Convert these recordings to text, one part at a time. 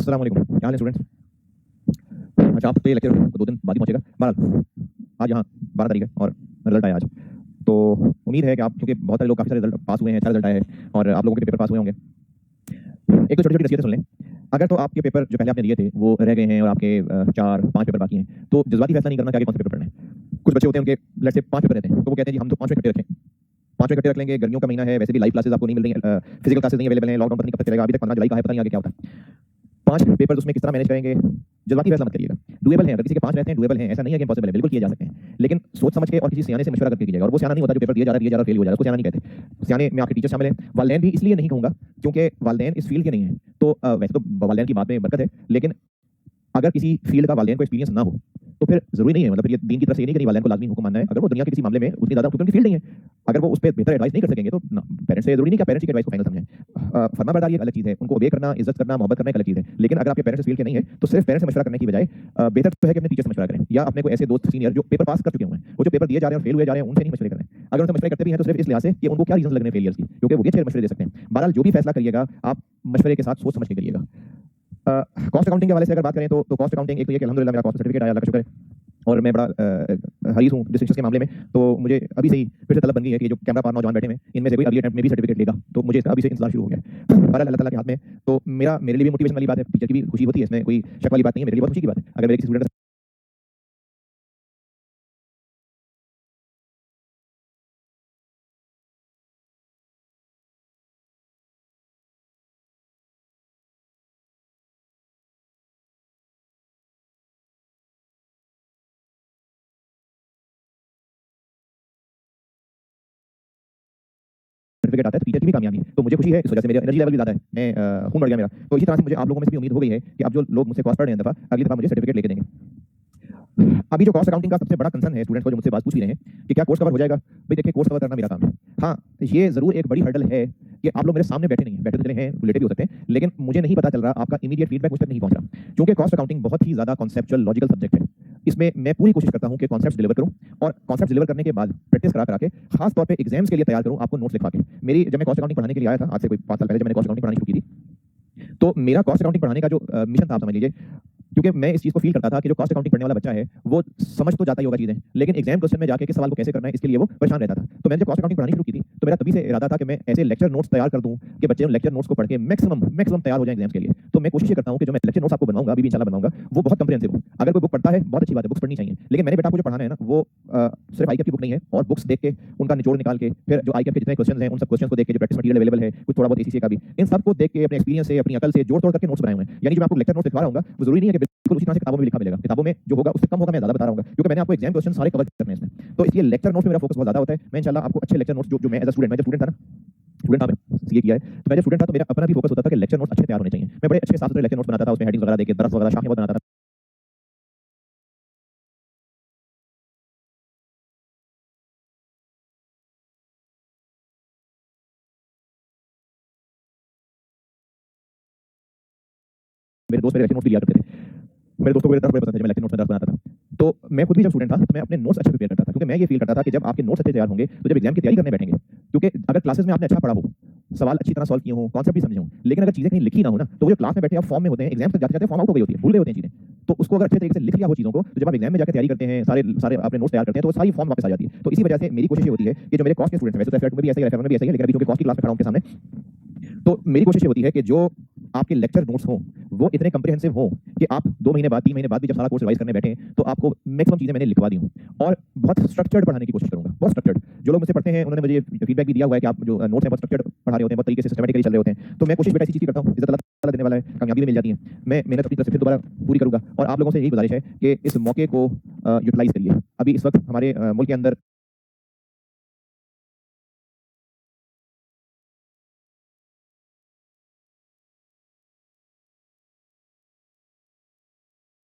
अस्सलाम वालेकुम। क्या हाल है स्टूडेंट्स? अच्छा, आप तो ये लेक्चर 2 दिन बाद ही पहुंचेगा। बहरहाल आज यहाँ 12 तारीख है और रिजल्ट आया आज। तो उम्मीद है कि आप, क्योंकि बहुत सारे लोग काफ़ी सारे रिजल्ट पास हुए हैं, अच्छा रिजल्ट आया है और आप लोगों के पेपर पास हुए होंगे। एक तो छोटी छोटी नसीहतें सुन लें। अगर तो आपके पेपर जो पहले आपने दिए थे वो रह गए हैं और आपके 4-5 पेपर बाकी हैं, तो जज्बाती फैसला नहीं करना कि आगे कौन से पेपर पढ़ना है। कुछ बच्चे होते हैं, उनके लेट्स से 5 पेपर रहते हैं, तो वो कहते हैं जी हम तो 5 इकट्ठे रखें, 5 इकट्ठे रख लेंगे। गर्मियों का महीना है, वैसे भी लाइव क्लासेस आपको नहीं मिल रही हैं, फिजिकल क्लासेस नहीं अवेलेबल हैं, लॉकडाउन पता नहीं कब तक चलेगा, अभी तक 15 जुलाई का है, पता नहीं आगे क्या होता है। 5 पेपर उसमें किस तरह मैनेज करेंगे, जज्बाती फैसला मत करिएगा। डुएबल है, अगर किसी के 5 रहते हैं डुएबल हैं, ऐसा नहीं है कि इम्पॉसिबल है, बिल्कुल किए जा सकते हैं, लेकिन सोच समझ के और किसी सियाने से मशवरा करके कीजिएगा। और वो सियाना नहीं होता जो पेपर दिया जा रहा है फेल हो जा रहा है, उसको सियाना नहीं कहते। सियाने में आपके टीचर शामिल हैं, वालिदैन भी इसलिए नहीं कहूंगा क्योंकि वालिदैन इस फील्ड के नहीं है, तो वैसे तो वालिदैन की बात में बरकत है, लेकिन अगर किसी फील्ड का वालिदैन को एक्सपीरियंस ना हो तो फिर जरूरी नहीं है, मतलब ये दीन की तरफ से ये नहीं कि वालिदैन को लाजमी हुक्म मानना है। अगर वो दुनिया के किसी मामले में उतनी ज्यादा, क्योंकि उनकी फील्ड नहीं है, अगर वो उस पर बेहतर एडवाइस नहीं कर सकेंगे तो पेरेंट्स से जरूरी नहीं कि पेरेंट्स की एडवाइस को फाइनल समझें। फर्माबरदारी एक अलग चीज है, उनको ओबे करना, इज्जत करना, मोहब्बत करना एक अलग चीज है, लेकिन अगर आपके पेरेंट्स फील्ड के नहीं है तो सिर्फ पेरेंट्स से मशवरा करने की बजाय बेहतर तो है कि अपने टीचर से मशवरा करें, या अपने को ऐसे दोस्त सीनियर जो पेपर पास कर चुके हैं, वो जो पेपर दिए जा रहे हैं और फेल हुए जा रहे हैं, उनसे नहीं मशवरे करें। अगर उनसे मशवरे करते भी हैं तो सिर्फ इस लिहाज से कि उनको क्या रीजन लग रहे हैं फेलियर्स की, क्योंकि वो भी अच्छे मशवरे दे सकते हैं। बहरहाल जो भी फैसला करिएगा आप मशवरे के साथ सोच समझ के करिएगा। कॉस्ट अकाउंटिंग के हवाले से अगर बात करें तो कॉस्ट अकाउंटिंग एक तो ये कि अल्हम्दुलिल्लाह मेरा कॉस्ट सर्टिफिकेट आया, अल्लाह का शुक्र है, और मैं बड़ा हरीस हूँ डिस्टिंक्शन के मामले में। तो मुझे अभी से ही फिर से तलब बन गई है कि जो कैमरा पार नौजवान बैठे हैं इनमें से कोई अगले अटेम्प्ट में भी सर्टिफिकेट लेगा, तो मुझे इसका अभी से इंतजार शुरू हो गया है। बहरहाल अल्लाह ताला के हाथ में। तो मेरे लिए भी मोटिवेशन वाली बात है, टीचर की भी खुशी होती है, इसमें कोई शक वाली बात नहीं है, मेरे लिए बहुत खुशी की बात है अगर मेरे किसी स्टूडेंट सर्टिफिकेट आता है तो टीचर की भी कामयाबी है, तो मुझे खुशी है। इस वजह से मेरा एनर्जी लेवल भी ज्यादा है, मैं खून बढ़ गया मेरा। तो इसी तरह से मुझे आप लोगों में से भी उम्मीद हो गई है कि अब जो लोग मुझसे कॉस्ट पढ़ रहे हैं दफा, अगली दफा मुझे सर्टिफिकेट लेके देंगे। अभी जो कॉस्ट अकाउंटिंग का सबसे बड़ा कंसर्न है स्टूडेंट्स को, जो मुझसे बात पूछ भी रहे हैं कि क्या कोर्स कवर हो जाएगा, भाई देखिए कोर्स कवर करना मेरा काम है। हाँ, ये जरूर एक बड़ी हर्डल है कि आप लोग मेरे सामने बैठे नहीं हैं, बैठे तो चले हैं, रिलेटिव हो सकते हैं, लेकिन मुझे नहीं पता चल रहा, आपका इमीडिएट फीडबैक मुझ तक नहीं पहुंच रहा, क्योंकि कॉस्ट अकाउंटिंग बहुत ही ज्यादा कॉन्सेप्चुअल लॉजिकल सब्जेक्ट है। इसमें मैं पूरी कोशिश करता हूं कि कॉन्सेप्ट्स डिलीवर करूं, और कॉन्सेप्ट्स डिलीवर करने के बाद प्रैक्टिस करा करा के, खास तौर पे एग्जाम्स के लिए तैयार करूं आपको नोट्स लिखवा के। मेरी जब मैं कॉस्ट अकाउंटिंग पढ़ाने के लिए आया था आज से कोई 5 साल पहले, जब मैंने कॉस्ट अकाउंटिंग पढ़ानी शुरू की थी, तो मेरा कॉस्ट अकाउंटिंग पढ़ाने का जो मिशन था, आप समझ लीजिए, क्योंकि मैं इस चीज को फील करता था कि जो कॉस्ट अकाउंटिंग पढ़ने वाला बच्चा है वो समझ तो जाता ही होगा चीजें, लेकिन एग्जाम क्वेश्चन में जाके किस सवाल को कैसे करना है इसके लिए वो परेशान रहता था। तो मैंने जब कॉस्ट अकाउंटिंग पढ़ानी शुरू की थी तो मेरा तभी से इरादा था कि मैं ऐसे लेक्चर नोट्स तैयार कर दूं कि बच्चे उन लेक्चर नोट्स को पढ़ के मैक्सिमम तैयार हो जाए एग्जाम्स के लिए। तो मैं कोशिश करता हूं कि जो मैं लेक्चर नोट्स आपको बनवाऊंगा, अभी भी इंशाल्लाह बनाऊंगा, वो बहुत कंप्रिहेंसिव हो। अगर कोई बुक पढ़ता है बहुत अच्छी बात है, बुक्स पढ़नी चाहिए, लेकिन मैंने बेटा को जो पढ़ाना है ना वो सिर्फ आईकैप की बुक नहीं है, और बुक्स देख के उनका निचोड़ निकाल के, फिर जो आईकैप के जितने क्वेश्चन हैं उन सब क्वेश्चन को देख के, जो प्रैक्टिस मटेरियल अवेलेबल है, कुछ थोड़ा बहुत एसीसी का भी, इन सबको देख के अपने एक्सपीरियंस से, अपनी अकल से जोड़ तोड़ करके नोट्स बनाए हुए हैं। यानी जो मैं आपको लेक्चर नोट्स दिखा रहा हूं वो जरूरी नहीं है कि बिल्कुल उसी तरह से किताबों में लिखा मिलेगा, किताबों में जो होगा उससे कम होगा, मैं ज्यादा बता रहा हूं क्योंकि मैंने आपको एग्जाम क्वेश्चन सारे कवर करने हैं इसमें। तो इसलिए लेक्चर नोट्स में मेरा फोकस बहुत ज्यादा होता है। मैं इंशाल्लाह आपको अच्छे लेक्चर नोट्स, जो मैं एज अ स्टूडेंट, मैं जब स्टूडेंट था ना, स्टूडेंट था, मैं सीए किया है, तो मैं जब स्टूडेंट था तो मेरा अपना भी फोकस होता था कि लेक्चर नोट्स अच्छे तैयार होने चाहिए। मैं बड़े अच्छे साफ सुथरे लेक्चर नोट्स बनाता था, उसमें हेडिंग्स वगैरह देके दरस वगैरह शाख बनाता था। मेरे दोस्त मेरे लेक्चर नोट्स भी लिया करते थे, मेरे दोस्तों को मेरे दर्स बड़े पसंद थे, मैं लेक्चर नोट्स में दर्स बनाता था। तो मैं खुद भी जब स्टूडेंट था तो मैं अपने नोट्स अच्छे प्रिपेयर करता था, क्योंकि मैं ये फील करता था कि जब आपके नोट्स अच्छे तैयार होंगे तो जब एग्जाम की तैयारी करने बैठेंगे, क्योंकि अगर क्लासेस में आपने अच्छा पढ़ा हो, सवाल अच्छी तरह सॉल्व किए हो, कॉन्सेप्ट भी समझे हो, लेकिन अगर चीजें कहीं लिखी ना हो ना, तो वो जो क्लास में बैठे आप फॉर्म में होते हैं, एग्जाम तक जाते जाते फॉर्म आउट हो गई होती है, भूल गए होते हैं चीजें। तो उसको अगर अच्छे तरीके से लिख लिया हो चीजों को, तो जब आप एग्जाम में जाकर तैयारी करते हैं, सारे सारे अपने नोट्स तैयार करते हैं, तो सारी फॉर्म वापस आ जाती है। तो इसी वजह से मेरी कोशिश ये होती है कि जो मेरे कॉस्ट के स्टूडेंट्स हैं, वैसे तो एफएट में भी ऐसा ही है, में भी ऐसा ही है, लेकिन अभी क्योंकि कॉस्ट की क्लास में खड़ा हूं उनके सामने, तो मेरी कोशिश ये होती है कि जो आपके लेक्चर नोट्स हों वो इतने कंप्रिहेंसिव हों कि आप 2 महीने बाद, 3 महीने बाद भी जब सारा कोर्स रिवाइज करने बैठे तो आपको मैक्सिमम चीजें मैंने लिखवा दी हूं, और बहुत स्ट्रक्चर्ड पढ़ाने की कोशिश करूंगा, बहुत स्ट्रक्चर्ड। जो लोग मुझसे पढ़ते हैं उन्होंने मुझे फीडबैक भी दिया हुआ है कि आप जो नोट्स हैं बहुत स्ट्रक्चर्ड पढ़ा रहे होते हैं, बहुत तरीके से सिस्टमैटिकली चल रहे होते हैं। तो मैं कोशिश बेटा इसी चीज की करता हूं, इज्जत अल्लाह ताला देने वाला है, कामयाबी भी मिल जाती है। मैं मेहनत अपनी तरफ से फिर दोबारा पूरी करूंगा, और आप लोगों से यही गुजारिश है कि इस मौके को यूटिलाइज करिए। अभी इस वक्त हमारे मुल्क के अंदर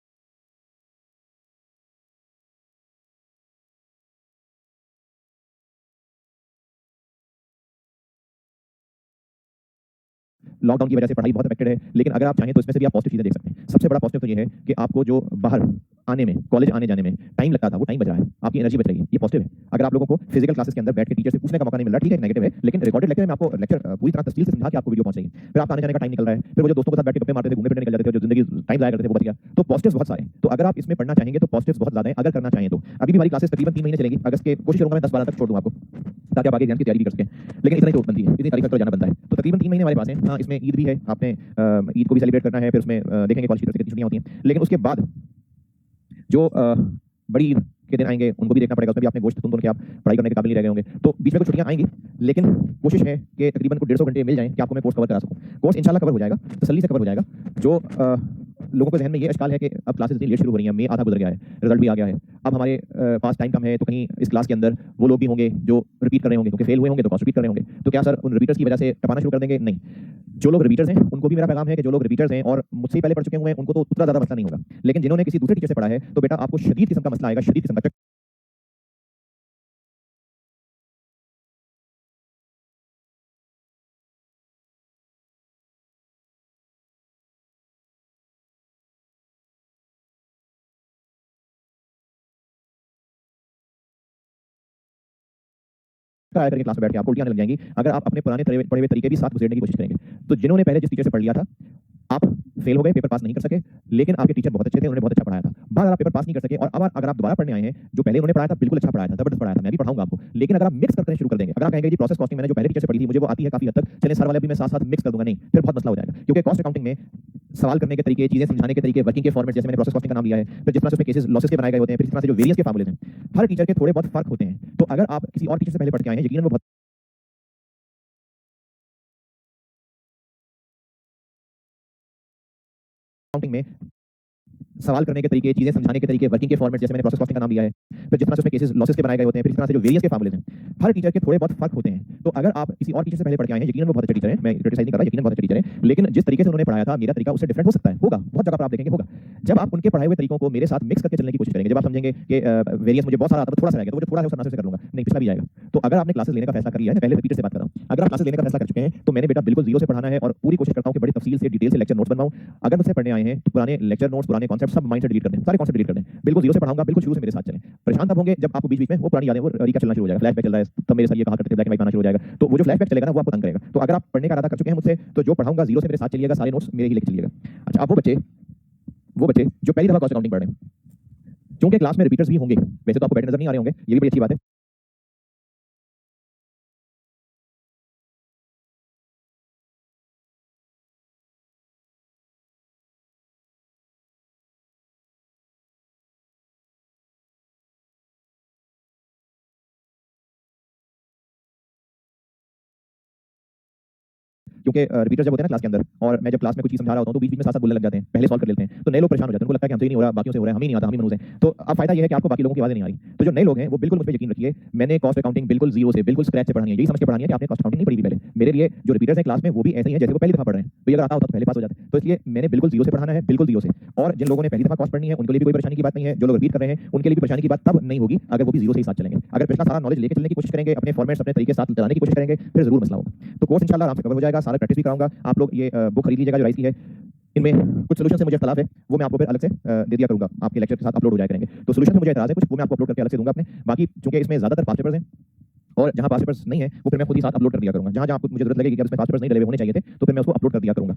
लॉकडाउन की वजह से पढ़ाई बहुत अफेक्टेड है, लेकिन अगर आप चाहें तो इसमें से भी आप पॉजिटिव चीजें देख सकते हैं। सबसे बड़ा पॉजिटिव तो ये है कि आपको जो बाहर आने में, कॉलेज आने जाने में टाइम लगता था, वो टाइम बच रहा है, आपकी एनर्जी बच रही है, ये पॉजिटिव है। अगर आप लोगों को फिजिकल क्लासेस के अंदर बैठ के टीचर से पूछने का मौका नहीं मिल रहा, ठीक है, नेगेटिव है, लेकिन रिकॉर्डेड लेक्चर में आपको लेक्चर पूरी तरह तफसील से समझा के आपको वीडियो पहुंच जाएगी। फिर आपका आने जाने का टाइम निकल रहा है, फिर वो जो दोस्तों के साथ बैठ के गप्पे मारते थे, घूमने फिरने निकल जाते थे, जो जिंदगी टाइम जाया करते थे, वो बच गया। तो पॉजिटिव्स बहुत सारे हैं। तो अगर आप इसमें पढ़ना चाहेंगे तो पॉजिटिव्स बहुत ज्यादा है। अगर करना चाहें तो अभी भी हमारी क्लासेस तकरीबन 3 महीने चलेगी, अगस्त के कोशिश करूंगा मैं 10-12 तक छोड़ दूं आपको, ताकि आप आगे एग्जाम की तैयारी भी कर सकें। लेकिन इतना ही तो बनती है, इतनी तारीख तक तो जाना बनता है। तो तकरीबन 3 महीने हमारे पास है। हाँ, इसमें ईद भी है, आपने ईद को भी सेलिब्रेट करना है, फिर उसमें देखेंगे कॉलेज की तरफ से कितनी छुट्टियां होती हैं। लेकिन उसके बाद जो बड़ी ईद के दिन आएंगे उनको भी देखना पड़ेगा, उसमें भी आपने गोश्त तुम के आप पढ़ाई करने के काबिल नहीं रह गए होंगे। तो बीच में कुछ छुट्टियां आएंगी, लेकिन कोशिश है कि तकरीबन कुछ 150 घंटे मिल जाएं कि आपको मैं कोर्स कवर करा सकूं। कोर्स इंशाल्लाह कवर हो जाएगा, तसल्ली से कवर हो जाएगा। जो लोगों के जहन में ये अशकाल है कि अब क्लासेस इतनी लेट शुरू हो रही हैं, मई आधा गुजर गया है, रिजल्ट भी आ गया है, अब हमारे पास टाइम कम है, तो कहीं इस क्लास के अंदर वो लोग भी होंगे जो रिपीट कर रहे होंगे, क्योंकि फेल हुए होंगे तो रिपीट कर रहे होंगे, तो क्या सर उन रिपीटर्स की वजह से टपाना शुरू कर देंगे? नहीं। जो लोग रिपीटर्स हैं उनको भी मेरा पैगाम है कि जो लोग रिपीटर्स हैं और मुझसे पहले पढ़ चुके हुए हैं उनको तो उतना ज्यादा मसला नहीं होगा, लेकिन जिन्होंने किसी दूसरे टीचर से पढ़ा है तो बेटा आपको शदीद किस्म का मसला आएगा, शदीद किस्म का। आया करेंगे क्लास में बैठ के, आपको उल्टियां आने लग जाएंगी अगर आप अपने पुराने पढ़े हुए तरीके भी साथ घुसेड़ने की कोशिश करेंगे। तो जिन्होंने पहले जिस टीचर से पढ़ लिया था, आप फेल हो गए, पेपर पास नहीं कर सके, लेकिन आपके टीचर बहुत अच्छे थे, उन्होंने बहुत अच्छा पढ़ाया था। बाद आप पेपर पास नहीं कर सके और अब अगर आप दोबारा पढ़ने आए हैं, जो पहले उन्होंने पढ़ाया था बिल्कुल अच्छा पढ़ाया था, जबरदस्त पढ़ाया था, मैं भी पढ़ाऊंगा आपको, लेकिन अगर आप मिक्स करना शुरू कर देंगे, अगर आप कहेंगे जी प्रोसेस कॉस्टिंग मैंने जो पहले टीचर से पढ़ी थी मुझे वो आती है काफी हद तक, चलिए सर वाले भी मैं साथ साथ मिक्स कर दूंगा, नहीं, फिर बहुत मसला हो जाएगा। क्योंकि कॉस्ट अकाउंटिंग में सवाल करने के तरीके, चीजें समझाने के तरीके, वर्किंग के फॉर्मेट, जैसे मैंने प्रोसेस कॉस्टिंग का नाम लिया है, फिर जिस तरह से उसमें केसेस लॉसेस के बनाए गए होते हैं, फिर इस तरह से जो वेरिएंस के फार्मूले हैं, हर टीचर के थोड़े बहुत फर्क होते हैं। तो अगर आप किसी और टीचर से पहले पढ़ के आए हैं, यकीनन वो बहुत अकाउंटिंग में सवाल करने के तरीके, चीजें समझाने के तरीके, वर्किंग के फॉर्मेट, जैसे मैंने प्रोसेस कॉस्टिंग का नाम लिया है, फिर जिस तरह से उसमें केसेस लॉसेस के बनाए गए होते हैं, फिर इस तरह से जो वेरिएंस के फार्मूले हैं, हर टीचर के थोड़े बहुत फर्क होते हैं। तो अगर आप किसी और टीचर से पहले पढ़ के आए हैं, यकीनन वो बहुत अच्छे टीचर हैं, मैं क्रिटिसाइज नहीं कर रहा, यकीनन बहुत अच्छे टीचर हैं, लेकिन जिस तरीके से उन्होंने पढ़ाया था, मेरा तरीका उससे डिफरेंट हो सकता है, होगा, बहुत जगह पर आप देखेंगे होगा। जब आप उनके पढ़ाए हुए तरीकों को मेरे साथ मिक्स करके चलने की कोशिश करेंगे, जब आप समझेंगे कि वेरिएंस मुझे बहुत सारा आता है, थोड़ा सा रह गया, तो मुझे थोड़ा सा उससे कर लूंगा, नहीं पिछला भी जाएगा। तो अगर आपने क्लासेस लेने का फैसला कर लिया है, मैं पहले रिपीटर से बात कर रहा हूं, अगर आप क्लासेस लेने का फैसला कर चुके हैं तो मैंने बेटा बिल्कुल जीरो से पढ़ाना है और पूरी कोशिश करता हूं कि बड़ी तफसील से, डिटेल से लेक्चर नोट्स बनवाऊं। अगर मुझसे पढ़ने आए हैं तो पुराने लेक्चर नोट्स, पुराने कॉन्सेप्ट सब माइंड से डिलीट कर दें, सारे कॉन्सेप्ट डिलीट कर दें, बिल्कुल जीरो से पढ़ाऊंगा, बिल्कुल शुरू से मेरे साथ चलें। परेशान तब होंगे जब आपको बीच बीच में वो पुरानी यादें, वो रिकैप चलना शुरू हो जाएगा, फ्लैशबैक चल रहा है, तब मेरे साथ ये कहा करते थे, ब्लैक एंड व्हाइट आना शुरू हो जाएगा, तो वो जो फ्लैशबैक चलेगा ना वो आपको तंग करेगा। तो अगर आप पढ़ने का इरादा कर चुके हैं मुझसे, तो जो पढ़ाऊंगा जीरो से मेरे साथ चलिएगा, सारे नोट्स मेरे ही लेके चलिएगा। अच्छा, अब वो बच्चे जो पहली दफा कॉस्ट अकाउंटिंग पढ़ रहे हैं, क्योंकि क्लास में रिपीटर्स भी होंगे, वैसे तो आपको बैठे नजर नहीं आ रहे होंगे, ये भी बड़ी अच्छी बात है। क्योंकि रिपीटर जब होते हैं ना क्लास के अंदर, और मैं जब क्लास में कुछ चीज समझा रहा होता हूं तो बीच बीच में साथ साथ बोलने लग जाते हैं, पहले सॉल्व कर लेते हैं, तो नए लोग परेशान हो जाते हैं, उनको लगता है कि हमसे ही नहीं हो रहा, बाकियों से हो रहा है, हमें नहीं आता, हम ही मनूज हैं। तो अब फायदा ये है कि आपको बाकी लोगों की आवाजें नहीं आ रही। तो जो नए लोग हैं वो बिल्कुल मुझ पर यकीन रखिए, मैंने कॉस्ट अकाउंटिंग बिल्कुल जीरो से, बिल्कुल स्क्रैच से पढ़ानी है, यही समझ के पढ़ानी है कि आपने कॉस्ट अकाउंटिंग नहीं पढ़ी थी पहले। मेरे लिए जो रिपीटर्स हैं क्लास में वो भी ऐसे ही है जैसे वो पहली दफा पढ़ रहे हैं, तो अगर आता होता तो पहले पास हो जाते। तो इसलिए मैंने बिल्कुल जीरो से पढ़ाना है, बिल्कुल जीरो से। और जिन लोगों ने पहली दफा कॉस्ट पढ़नी है उनके लिए भी कोई परेशानी की बात नहीं है, जो लोग रिपीट कर रहे हैं उनके लिए भी परेशानी की बात तब नहीं होगी अगर वो भी जीरो से ही साथ चलेंगे। अगर पिछला सारा नॉलेज लेके चलने की कोशिश करेंगे, अपने फॉर्मेट्स अपने तरीके साथ चलाने की कोशिश करेंगे, फिर जरूर मसला होगा। तो कोर्स इंशाल्लाह आराम से कवर हो जाएगा, सारा प्रैक्टिस भी कराऊंगा। आप लोग ये बुक खरीद लीजिएगा जो राइस की है, इनमें कुछ सोल्यूशन से मुझे इख्तलाफ है, वो मैं आपको फिर अलग से दे दिया करूंगा, आपके लेक्चर के साथ अपलोड हो जाया करेंगे। तो सोल्यूशन में मुझे एतराज है कुछ, वो मैं आपको अपलोड करके अलग से दूंगा अपने। बाकी चूंकि इसमें ज्यादातर पास पेपर्स हैं और जहां पास पेपर्स नहीं है वो फिर मैं खुद ही साथ अपलोड कर दिया करूंगा, जहां जहां आपको मुझे जरूरत लगेगी कि इसमें पास पेपर्स नहीं डले हुए होने चाहिए थे तो फिर मैं उसको अपलोड कर दिया करूंगा।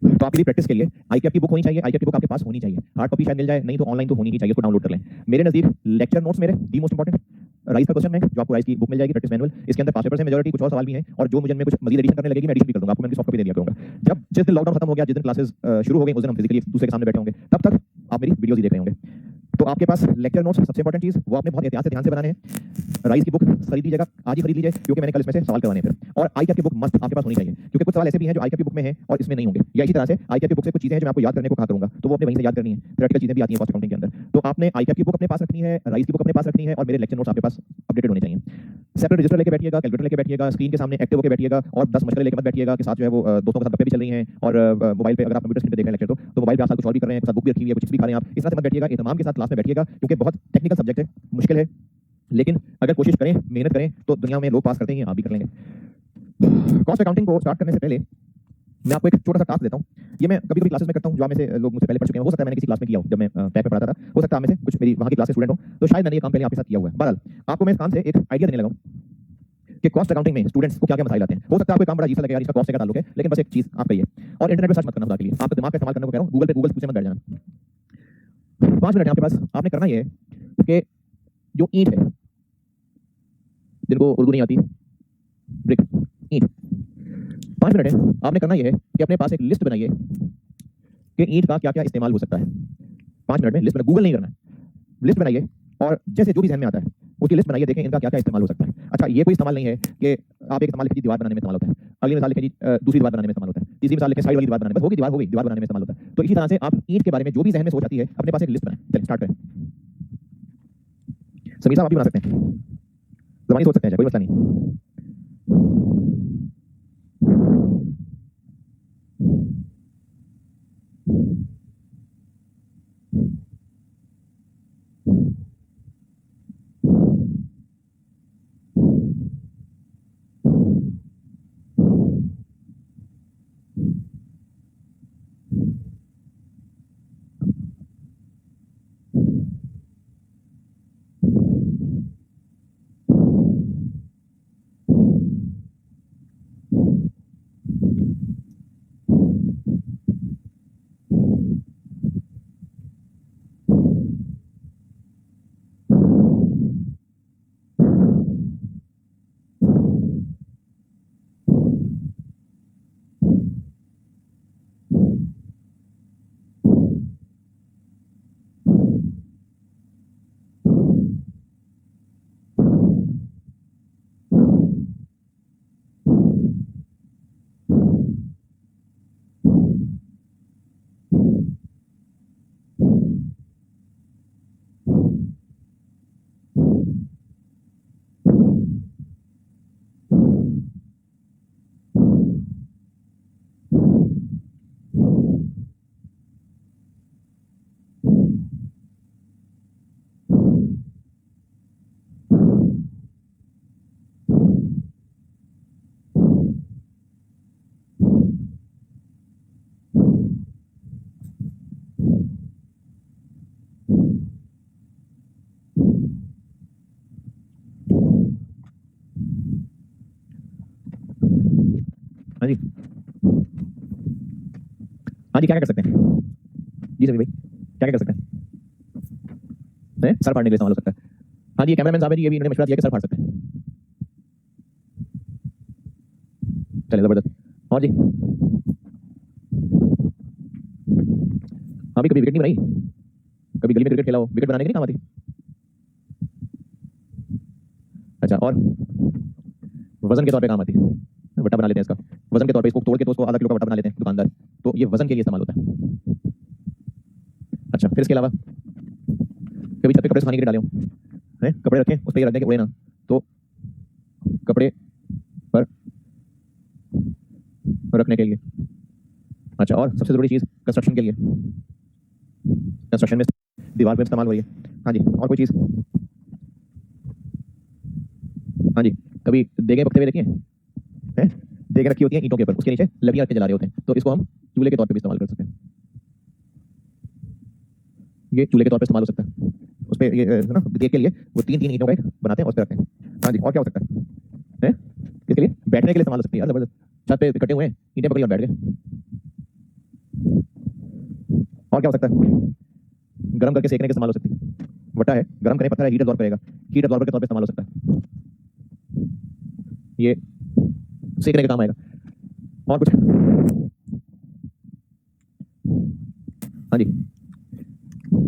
तो आपके लिए प्रैक्टिस के लिए आईकैप की बुक होनी चाहिए, आईकैप की बुक आपके पास होनी चाहिए, हार्ड कॉपी शायद मिल जाए, नहीं तो ऑनलाइन तो होनी ही चाहिए, उसको डाउनलोड कर लें। मेरे नजदीक लेक्चर नोट्स मेरे दी मोस्ट इंपॉर्टेंट, राइस का क्वेश्चन बैंक जो आपको राइस की बुक मिल जाएगी, प्रैक्टिस मैनुअल, इसके अंदर पास पेपर्स हैं मेजॉरिटी, कुछ और सवाल भी हैं, और जो मुझे में कुछ मजीद एडिशन करने लगेगी मैं एडिशन भी कर दूंगा, आपको मैं सॉफ्ट कॉपी दे दिया करूंगा। जब जिस दिन लॉकडाउन खत्म हो गया, जिस दिन क्लासेस शुरू हो गई, उस दिन हम फिजिकली दूसरे के सामने बैठे होंगे, तब तक आप मेरी वीडियोस ही देख रहे होंगे। तो आपके पास लेक्चर नोट्स सबसे इंपॉर्टेंट चीज, वो आपने बहुत एहतियात से ध्यान से बनाने हैं। राइस की बुक खरीद लीजिएगा, आज ही खरीद लीजिए, क्योंकि मैंने कल इसमें से सवाल करवाने हैं फिर। और आईकैप की बुक मस्त आपके पास होनी चाहिए, क्योंकि कुछ सवाल ऐसे भी हैं जो आईकैप की बुक में हैं और इसमें नहीं होंगे, या इसी तरह से आईकैप की बुक से कुछ चीजें हैं जो मैं आपको याद करने को कहा करूंगा, तो वो अपने वहीं से याद करनी है। प्रैक्टिकल चीजें भी आती हैं कॉस्ट अकाउंटिंग के अंदर, तो आपने आईकैप की बुक अपने पास रखनी है, राइस की बुक अपने पास रखनी है, और मेरे लेक्चर नोट्स आपके पास अपडेटेड होने चाहिए। सेपरेट रजिस्टर लेके बैठिएगा, कैलकुलेटर लेके बैठिएगा, स्क्रीन के सामने एक्टिव होकर बैठिएगा, और 10 मशक़े लेके मत बैठिएगा कि साथ जो है वो दोस्तों के साथ गप्पे भी चल रही हैं, और मोबाइल पे अगर आप कंप्यूटर स्क्रीन पे देख रहे हैं लेक्चर तो मोबाइल पे आप साथ कुछ और भी कर रहे हैं, साथ बुक भी रखी हुई है, कुछ भी खा रहे हैं आप, इस तरह से मत बैठिएगा, एहतमाम के साथ क्लास में बैठिएगा, क्योंकि बहुत टेक्निकल सब्जेक्ट है, मुश्किल है, लेकिन अगर कोशिश करें, मेहनत करें तो दुनिया में लोग पास करते हैं, आप भी कर लेंगे। कॉस्ट अकाउंटिंग को स्टार्ट करने से पहले मैं आपको एक छोटा सा टास्क देता हूँ। ये मैं कभी कभी क्लासेस में करता हूँ, जो आप में से लोग मुझसे पहले पढ़ चुके हैं। हो सकता है मैंने किसी क्लास में किया हो, जब मैं पैक में पढ़ाता था। हो सकता है आप में से कुछ मेरी वहाँ की क्लास के स्टूडेंट हो, तो शायद मैंने ये काम पहले आपके साथ किया हुआ है। बहरहाल आपको मैं इस काम से एक आइडिया देने लगा हूँ कि कॉस्ट अकाउंटिंग में स्टूडेंट्स को क्या क्या मसाइल आते हैं। हो सकता है आपको काम बड़ा अजीब सा लगे, यार इसका कॉस्ट से क्या ताल्लुक है, लेकिन बस एक चीज आप कहिए और इंटरनेट पे सर्च मत करना खुदा के लिए। आपका दिमाग का इस्तेमाल करने को कह रहा हूँ, गूगल पूछे मत बैठ जाना। 5 मिनट है आपके पास। आपने करना ये है कि जो ईंट है, जिनको उर्दू नहीं आती, ब्रिक, ईंट, 5 मिनट है। आपने करना ये है कि अपने पास एक लिस्ट बनाइए कि ईंट का क्या क्या इस्तेमाल हो सकता है। 5 मिनट में लिस्ट बना, गूगल नहीं करना है, लिस्ट बनाइए और जैसे जो भी ज़हन में आता है उसकी लिस्ट बनाइए, देखें इनका क्या क्या इस्तेमाल हो सकता है। अच्छा, ये कोई इस्तेमाल नहीं है कि आप एक इस्तेमाल लिखें दीवार बनाने में इस्तेमाल होता है, अगली मिसाल लिखें जी दूसरी दीवार बनाने में इस्तेमाल होता है, तीसरी मिसाल लिखें साइड वाली दीवार बनाने में, बस होगी दीवार, हो गई, दीवार बनाने में इस्तेमाल होता है। तो इसी तरह से आप ईंट के बारे में जो भी ज़हन में सोच आती है अपने पास एक लिस्ट बनाएं। चलिए स्टार्ट करें। समीर साहब आप भी बना सकते हैं, ज़बानी सोच सकते हैं, कोई मसला नहीं। हाँ जी, हाँ जी, क्या क्या कर सकते हैं जी सभी भाई, क्या क्या कर सकते हैं? सर फाड़ने के लिए इस्तेमाल हो सकता है। हाँ जी, कैमरामैन साहब है जी, ये भी इन्होंने मशवरा दिया कि सर फाड़ सकते हैं। चलिए जबरदस्त। और जी हाँ भी, कभी विकेट नहीं बनाई, कभी गली में क्रिकेट खेला हो, विकेट बनाने के लिए काम आती। अच्छा, और वजन के तौर पे काम आती है, वट्टा बना लेते हैं इसका, वजन के तौर पे इसको तोड़ के तो उसको आधा किलो का वट्टा बना लेते हैं दुकानदार, तो ये वजन के लिए इस्तेमाल होता है। अच्छा, फिर इसके अलावा कभी छत पे कपड़े सुखाने के लिए डाले हो, हैं कपड़े रखें उस पर ये रख दें कि उड़े ना, तो कपड़े पर रखने के लिए। अच्छा, और सबसे जरूरी चीज़ कंस्ट्रक्शन के लिए, कंस्ट्रक्शन में दीवार पे इस्तेमाल हो रही है। हाँ जी, और कोई चीज़? हाँ जी, कभी देखें पकते हुए देखिए हैं, देखें रखी होती है ईंटों के ऊपर, उसके नीचे लकड़ियाँ रख के जला रहे होते हैं, तो इसको हम चूल्हे के तौर पे भी इस्तेमाल कर सकते हैं। ये चूल्हे के तौर पे इस्तेमाल हो सकता है, उस पर ये है ना, देख के लिए वो तीन ईंटों का एक बनाते हैं, उस पर रखते हैं। हाँ जी, और क्या हो सकता है? किसके लिए? बैठने के लिए इस्तेमाल हो सकती है यार, जबरदस्त। छत पे इकट्ठे हुए हैं, ईंटें पकड़ी और बैठ गए। और क्या हो सकता है? गर्म करके सेकने के इस्तेमाल हो सकती है, वट्टा है, गर्म करें, पत्थर है, हीट एब्जॉर्ब करेगा, हीट एब्जॉर्बर के तौर पे इस्तेमाल हो सकता है, ये सेकने के काम आएगा। और कुछ? हाँ जी,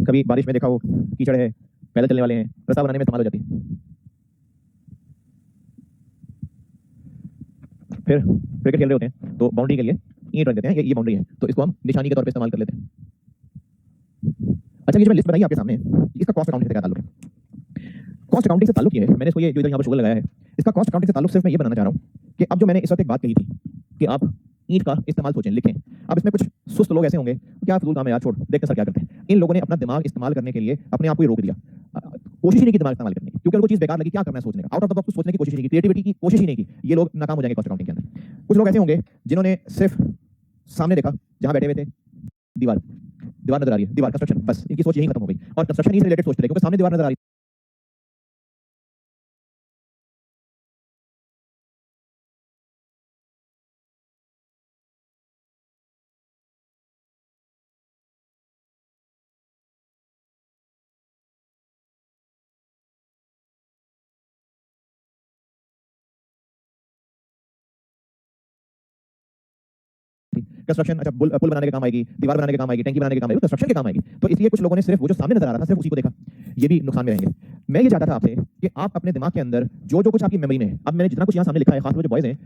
कभी बारिश में देखा हो, कीचड़ है, पैदल चलने वाले हैं, रास्ता बनाने में इस्तेमाल हो जाती है। फिर क्रिकेट खेल रहे होते हैं तो बाउंड्री के लिए ईंट रख देते हैं, ये बाउंड्री है, तो इसको हम निशानी के तौर पे इस्तेमाल कर लेते हैं। अच्छा, ये जो लिस्ट बनाई आपके सामने, इसका कॉस्ट अकाउंटिंग से क्या ताल्लुक है? कॉस्ट अकाउंटिंग से ताल्लुक ये है, मैंने इसको ये जो इधर यहाँ पर शुगर लगाया है, इसका कॉस्ट अकाउंटिंग से ताल्लुक सिर्फ मैं ये बनाना चाह रहा हूँ कि अब जो मैंने इस वक्त एक बात कही थी कि आप ईंट का इस्तेमाल सोचें, लिखें। अब इसमें कुछ सुस्त लोग ऐसे होंगे, क्या फजूल काम है यार, छोड़, देखते सर क्या करते हैं। इन लोगों ने अपना दिमाग इस्तेमाल करने के लिए अपने आप को ही रोक दिया। कोशिश ही नहीं की दिमाग इस्तेमाल करने की, क्योंकि उनको चीज बेकार लगी, क्या करना है सोचने का, आउट ऑफ द बॉक्स सोचने की कोशिश नहीं की, क्रिएटिविटी की कोशिश ही नहीं की, ये लोग नाकाम हो जाएंगे कॉस्ट अकाउंटिंग के अंदर। कुछ लोग ऐसे होंगे जिन्होंने सिर्फ सामने देखा, जहां बैठे हुए थे दीवार, दीवार नजर आ रही है, दीवार कंस्ट्रक्शन, बस इनकी सोच यही खत्म हो गई और कंस्ट्रक्शन ही से रिलेटेड सोचते रहे क्योंकि सामने दीवार नजर आ रही कंस्ट्रक्शन, अच्छा पुल बनाने के काम आएगी, दीवार बनाने के काम आएगी, टैंकी बनाने के काम आएगी, कंस्ट्रक्शन के काम आएगी। तो इसलिए कुछ लोगों ने सिर्फ वो जो सामने नजर आ रहा था सिर्फ उसी को देखा, ये भी नुकसान में रहेंगे। मैं ये चाहता था आपसे कि आप अपने दिमाग के अंदर जो जो कुछ आपकी मेमोरी में है, अब मैंने जितना कुछ यहाँ सामने लिखा है, खासतौर पर जो बॉयज हैं,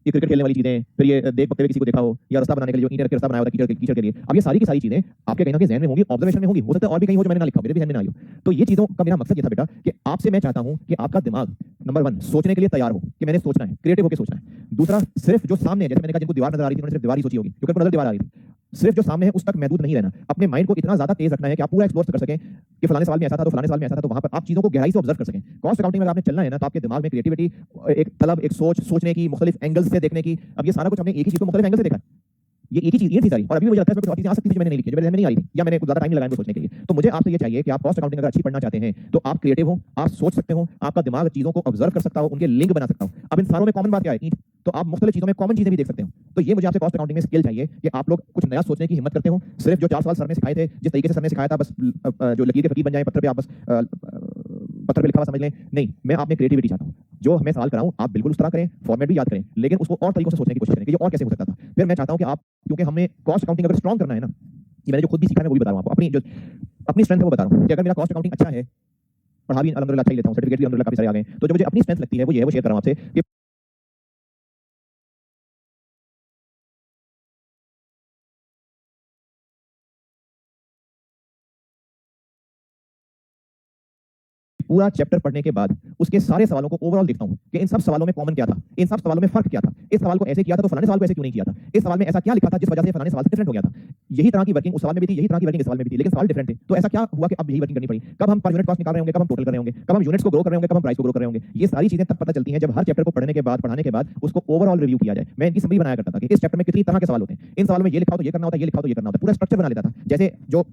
ये क्रिकेट खेलने वाली चीजें, फिर ये देख पकते हुए किसी को देखा हो, या रास्ता बनाने के लिए जो ईंटें रख के रास्ता बनाया होता है कीचड़ के लिए, अब ये सारी की सारी चीजें आपके कहीं ना कहीं ज़हन में होंगी, ऑब्जर्वेशन में होंगी, हो सकता है और भी कहीं हो जो मैंने ना लिखा हो, मेरे भी ज़हन में ना आई हो। तो ये चीजों का मेरा मकसद ये था बेटा कि आपसे मैं चाहता हूं कि आपका दिमाग नंबर 1 सोचने के लिए तैयार हो कि मैंने सोचना है, क्रिएटिव होकर सोचना है। दूसरा, सिर्फ जो सामने है, जैसे मैंने कहा जिनको दीवार नजर आ रही थी उन्होंने सिर्फ दीवार ही सोची होगी क्योंकि उनको नजर दीवार आ रही थी, सिर्फ जो सामने है उस तक महदूद नहीं रहना, अपने माइंड को इतना ज्यादा तेज रखना है कि आप पूरा एक्सप्लोर कर सकें कि फलाने साल में ऐसा था तो फलाने साल में ऐसा था, तो वहां पर आप चीजों को गहराई से ऑब्जर्व कर सकें। कॉस्ट अकाउंटिंग में अगर आपने चलना है ना तो आपके दिमाग में क्रिएटिविटी, एक तलब, एक सोच, सोचने की, मुख्तलिफ एंगल्स से देखने की। अब ये सारा कुछ हमने एक ही चीज को मुख्तलिफ एंगल से देखा है, ये एक ही चीज ये थी सारी, और अभी मुझे लगता है कुछ और चीजें आ सकती थी जो मैंने नहीं लिखी, जो मेरे ध्यान में नहीं आ रही थी, या मैंने कुछ ज्यादा टाइम लगाया वो सोचने के लिए। तो मुझे आपसे ये चाहिए कि आप कॉस्ट अकाउंटिंग अगर अच्छी पढ़ना चाहते हैं तो आप क्रिएटिव हो, आप सोच सकते हो, आपका दिमाग चीजों को ऑब्जर्व कर सकता हो, उनके लिंक बना सकता हो। अब इन सारों में कॉमन बात क्या है, तो आप मुख्तलिफ चीजों में कॉमन चीजें भी देख सकते हो। तो ये मुझे आपसे कॉस्ट अकाउंटिंग में स्किल चाहिए कि आप लोग कुछ नया सोचने की हिम्मत करते हो। सिर्फ जो 4 साल सर ने सिखाए थे, जिस तरीके से सर ने सिखाया था, बस जो लकीर के फकीर बन जाए पत्थर पे, आप बस पत्थर पे लिखा हुआ समझ लें, नहीं, मैं आप में क्रिएटिविटी चाहता हूँ। जो मैं सवाल कराऊं आप बिल्कुल उस तरह करें, फॉर्मेट भी याद करें, लेकिन उसको और तरीकों से सोचने की कोशिश करें कि ये और कैसे हो सकता था। फिर मैं चाहता हूं कि आप, क्योंकि हमें कॉस्ट अकाउंटिंग अगर स्ट्रॉन्ग करना है ना, ये मैंने जो खुद भी सीखा है मैं वो भी बता रहा हूं आपको, अपनी जो अपनी स्ट्रेंथ है वो बता रहा हूं कि अगर मेरा कॉस्ट अकाउंटिंग अच्छा है, पढ़ा भी अल्हम्दुलिल्लाह अच्छा ही लेता हूं, सर्टिफिकेट भी अल्हम्दुलिल्लाह काफी सारे आ गए, तो जो मुझे अपनी स्ट्रेंथ लगती है वो ये है, वो शेयर कर रहा हूं आपसे कि पूरा चैप्टर पढ़ने के बाद उसके सारे सवालों को ओवरऑल देखता हूं कि इन सब सवालों में कॉमन क्या था, इन सब सवालों में फर्क क्या था, इस सवाल को ऐसे किया था तो फलाने सवाल को ऐसे क्यों नहीं किया था, इस सवाल में ऐसा क्या लिखा था जिस वजह से फलाने सवाल से डिफरेंट हो गया था। यही तरह की वर्किंग उस सवाल में भी थी, यही तरह की वर्किंग इस सवाल में भी थी, लेकिन सवाल डिफरेंट थे, तो ऐसा क्या हुआ कि अब यही वर्किंग करनी पड़ी। कब हम पर यूनिट कॉस्ट निकाल रहे होंगे, कब हम टोटल कर रहे होंगे, कब हम यूनिट्स को ग्रो कर रहे होंगे, कब हम प्राइस को ग्रो कर रहे होंगे, ये सारी चीजें तब पता चलती हैं जब हर चैप्टर को पढ़ने के बाद, पढ़ाने के बाद उसको ओवरऑल रिव्यू किया जाए। मैं इनकी समरी बनाया करता था कि इस चैप्टर में कितनी तरह के सवाल होते हैं, इन सवालों में ये लिखा हो तो ये करना होता है, ये लिखा हो तो ये करना होता है, पूरा स्ट्रक्चर बना लेता था। जैसे जो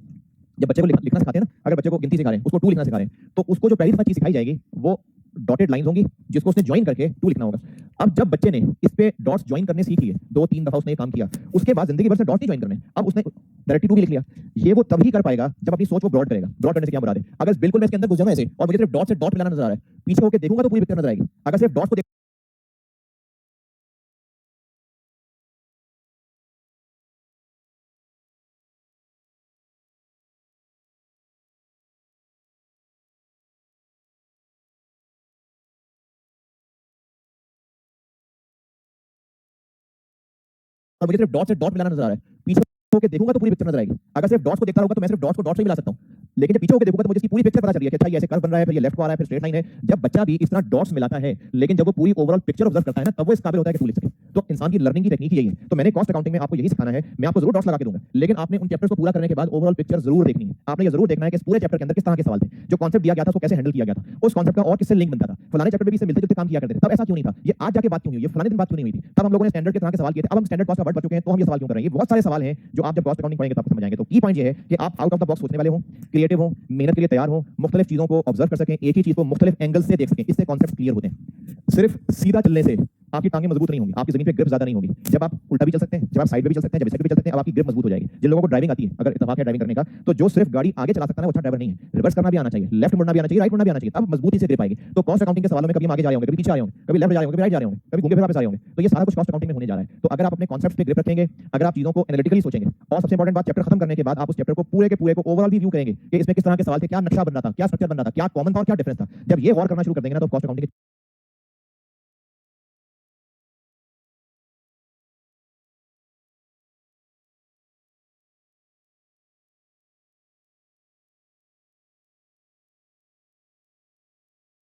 जब बच्चे को लिखना सिखाते हैं ना, अगर बच्चे को गिनती सिखा रहे हैं, उसको 2 लिखना सिखा रहे हैं, तो उसको जो पहली दफा चीज सिखाई जाएगी वो डॉटेड लाइंस होंगी जिसको उसने ज्वाइन करके 2 लिखना होगा। अब जब बच्चे ने इस पे डॉट्स ज्वाइन करने सीख लिए, 2-3 दफा उसने ये काम किया, उसके बाद जिंदगी भर से डॉट्स नहीं ज्वाइन करने, अब उसने डायरेक्टली 2 भी लिख लिया। ये वो तभी कर पाएगा जब अपनी सोच को ब्रॉड करेगा। ब्रॉड करने से क्या मुराद है, अगर बिल्कुल मैं इसके अंदर घुस जाऊं ऐसे और मुझे सिर्फ डॉट से डॉट मिलाना नजर आ रहा है, पीछे होकर देखूंगा तो पूरी पिक्चर नजर आएगी। अगर सिर्फ डॉट्स को और मुझे सिर्फ डॉट से डॉट मिलाना नजर आ रहा है, पीछे होकर देखूंगा तो पूरी पिक्चर नजर आएगी। अगर सिर्फ डॉट्स को देखता रहूंगा तो मैं सिर्फ डॉट्स को डॉट से ही मिला सकता हूं, लेकिन जब पीछे होकर देखूंगा तो मुझे इसकी पूरी पिक्चर पता चल रही है कि अच्छा ये ऐसे कर्व बन रहा है, फिर ये लेफ्ट को आ रहा है, फिर स्ट्रेट लाइन है। जब बच्चा भी इस तरह डॉट्स मिलाता है, लेकिन जब वो पूरी ओवरऑल पिक्चर ऑब्जर्व करता है ना, तब वो इस काबिल होता है कि टू लिख सके। तो इंसान की लर्निंग की टेक्निक यही है। तो मैंने कॉस्ट अकाउंटिंग में आपको यही सिखाना है। मैं आपको जरूर डॉट्स लगा के दूंगा, लेकिन आपने उन चैप्टर्स को पूरा करने के बाद ओवरऑल पिक्चर जरूर देखनी है। आपने ये जरूर देखना है कि इस पूरे चैप्टर के अंदर किस तरह के सवाल थे, जो कॉन्सेप्ट दिया गया था उसको कैसे हैंडल किया गया था, उस कॉन्सेप्ट का और किससे लिंक बनता था, फलाने चैप्टर में भी इससे मिलते जुलते काम किया करते थे, तब ऐसा क्यों नहीं था, ये आज जाके बात क्यों हुई, ये फलाने दिन बात क्यों नहीं हुई थी, तब हम लोगों ने स्टैंडर्ड के तरह के सवाल किए थे, अब हम स्टैंडर्ड कॉस्ट का वर्ड पढ़ चुके हैं तो हम ये सवाल क्यों कर रहे हैं। ये बहुत सारे सवाल हैं जो आप जब कॉस्ट अकाउंटिंग पढ़ेंगे तो आपको समझ आएंगे। तो की पॉइंट ये है कि आप आउट ऑफ द बॉक्स सोचने वाले हो, क्रिएटिव हो, मेहनत के लिए तैयार हो, मुख्तलिफ चीजों को ऑब्जर्व कर सकें, एक ही चीज को मुख्तलिफ एंगल से देख सकें, इससे कॉन्सेप्ट क्लियर होते हैं। सिर्फ सीधा चलने से आपकी टांगें मजबूत नहीं होंगी, आपकी जमीन पे ग्रिप ज्यादा नहीं होगी। जब आप उल्टा भी चल सकते हैं, जब आप साइड पे भी चल सकते हैं, जब इस साइड पे भी चल सकते हैं, अब आपकी ग्रिप मजबूत हो जाएगी। जिन लोगों को ड्राइविंग आती है, अगर इत्तेफाक है ड्राइविंग करने का, तो जो सिर्फ गाड़ी आगे चला सकता है वो अच्छा ड्राइवर नहीं है। रिवर्स करना भी आना चाहिए, लेफ्ट मुड़ना भी आना चाहिए, राइट मुड़ना भी आना चाहिए, तब मजबूती से ग्रिप आएगी। तो कॉस्ट अकाउंटिंग के सवालों में कभी हम आगे जा रहे होंगे, कभी पीछे आ रहे होंगे, कभी लेफ्ट जा रहे होंगे, कभी राइट जा रहे होंगे, कभी घूमे फिर वापस आ रहे होंगे। तो ये सारा कुछ कॉस्ट अकाउंटिंग में होने जा रहा है। तो अगर आप अपने कॉन्सेप्ट पे ग्रिप रखेंगे, अगर आप चीजों को एनालिटिकली सोचेंगे, और सबसे इंपॉर्टेंट बात, चैप्टर खत्म करने के बाद आप उस चैप्टर को पूरे के पूरे को ओवरऑल भी व्यू करेंगे कि इसमें किस तरह के सवाल थे, क्या नक्शा बन रहा था, क्या स्ट्रक्चर बन रहा था, क्या कॉमन था और क्या डिफरेंस था। जब ये गौर करना शुरू कर देंगे ना, तो कॉस्ट अकाउंटिंग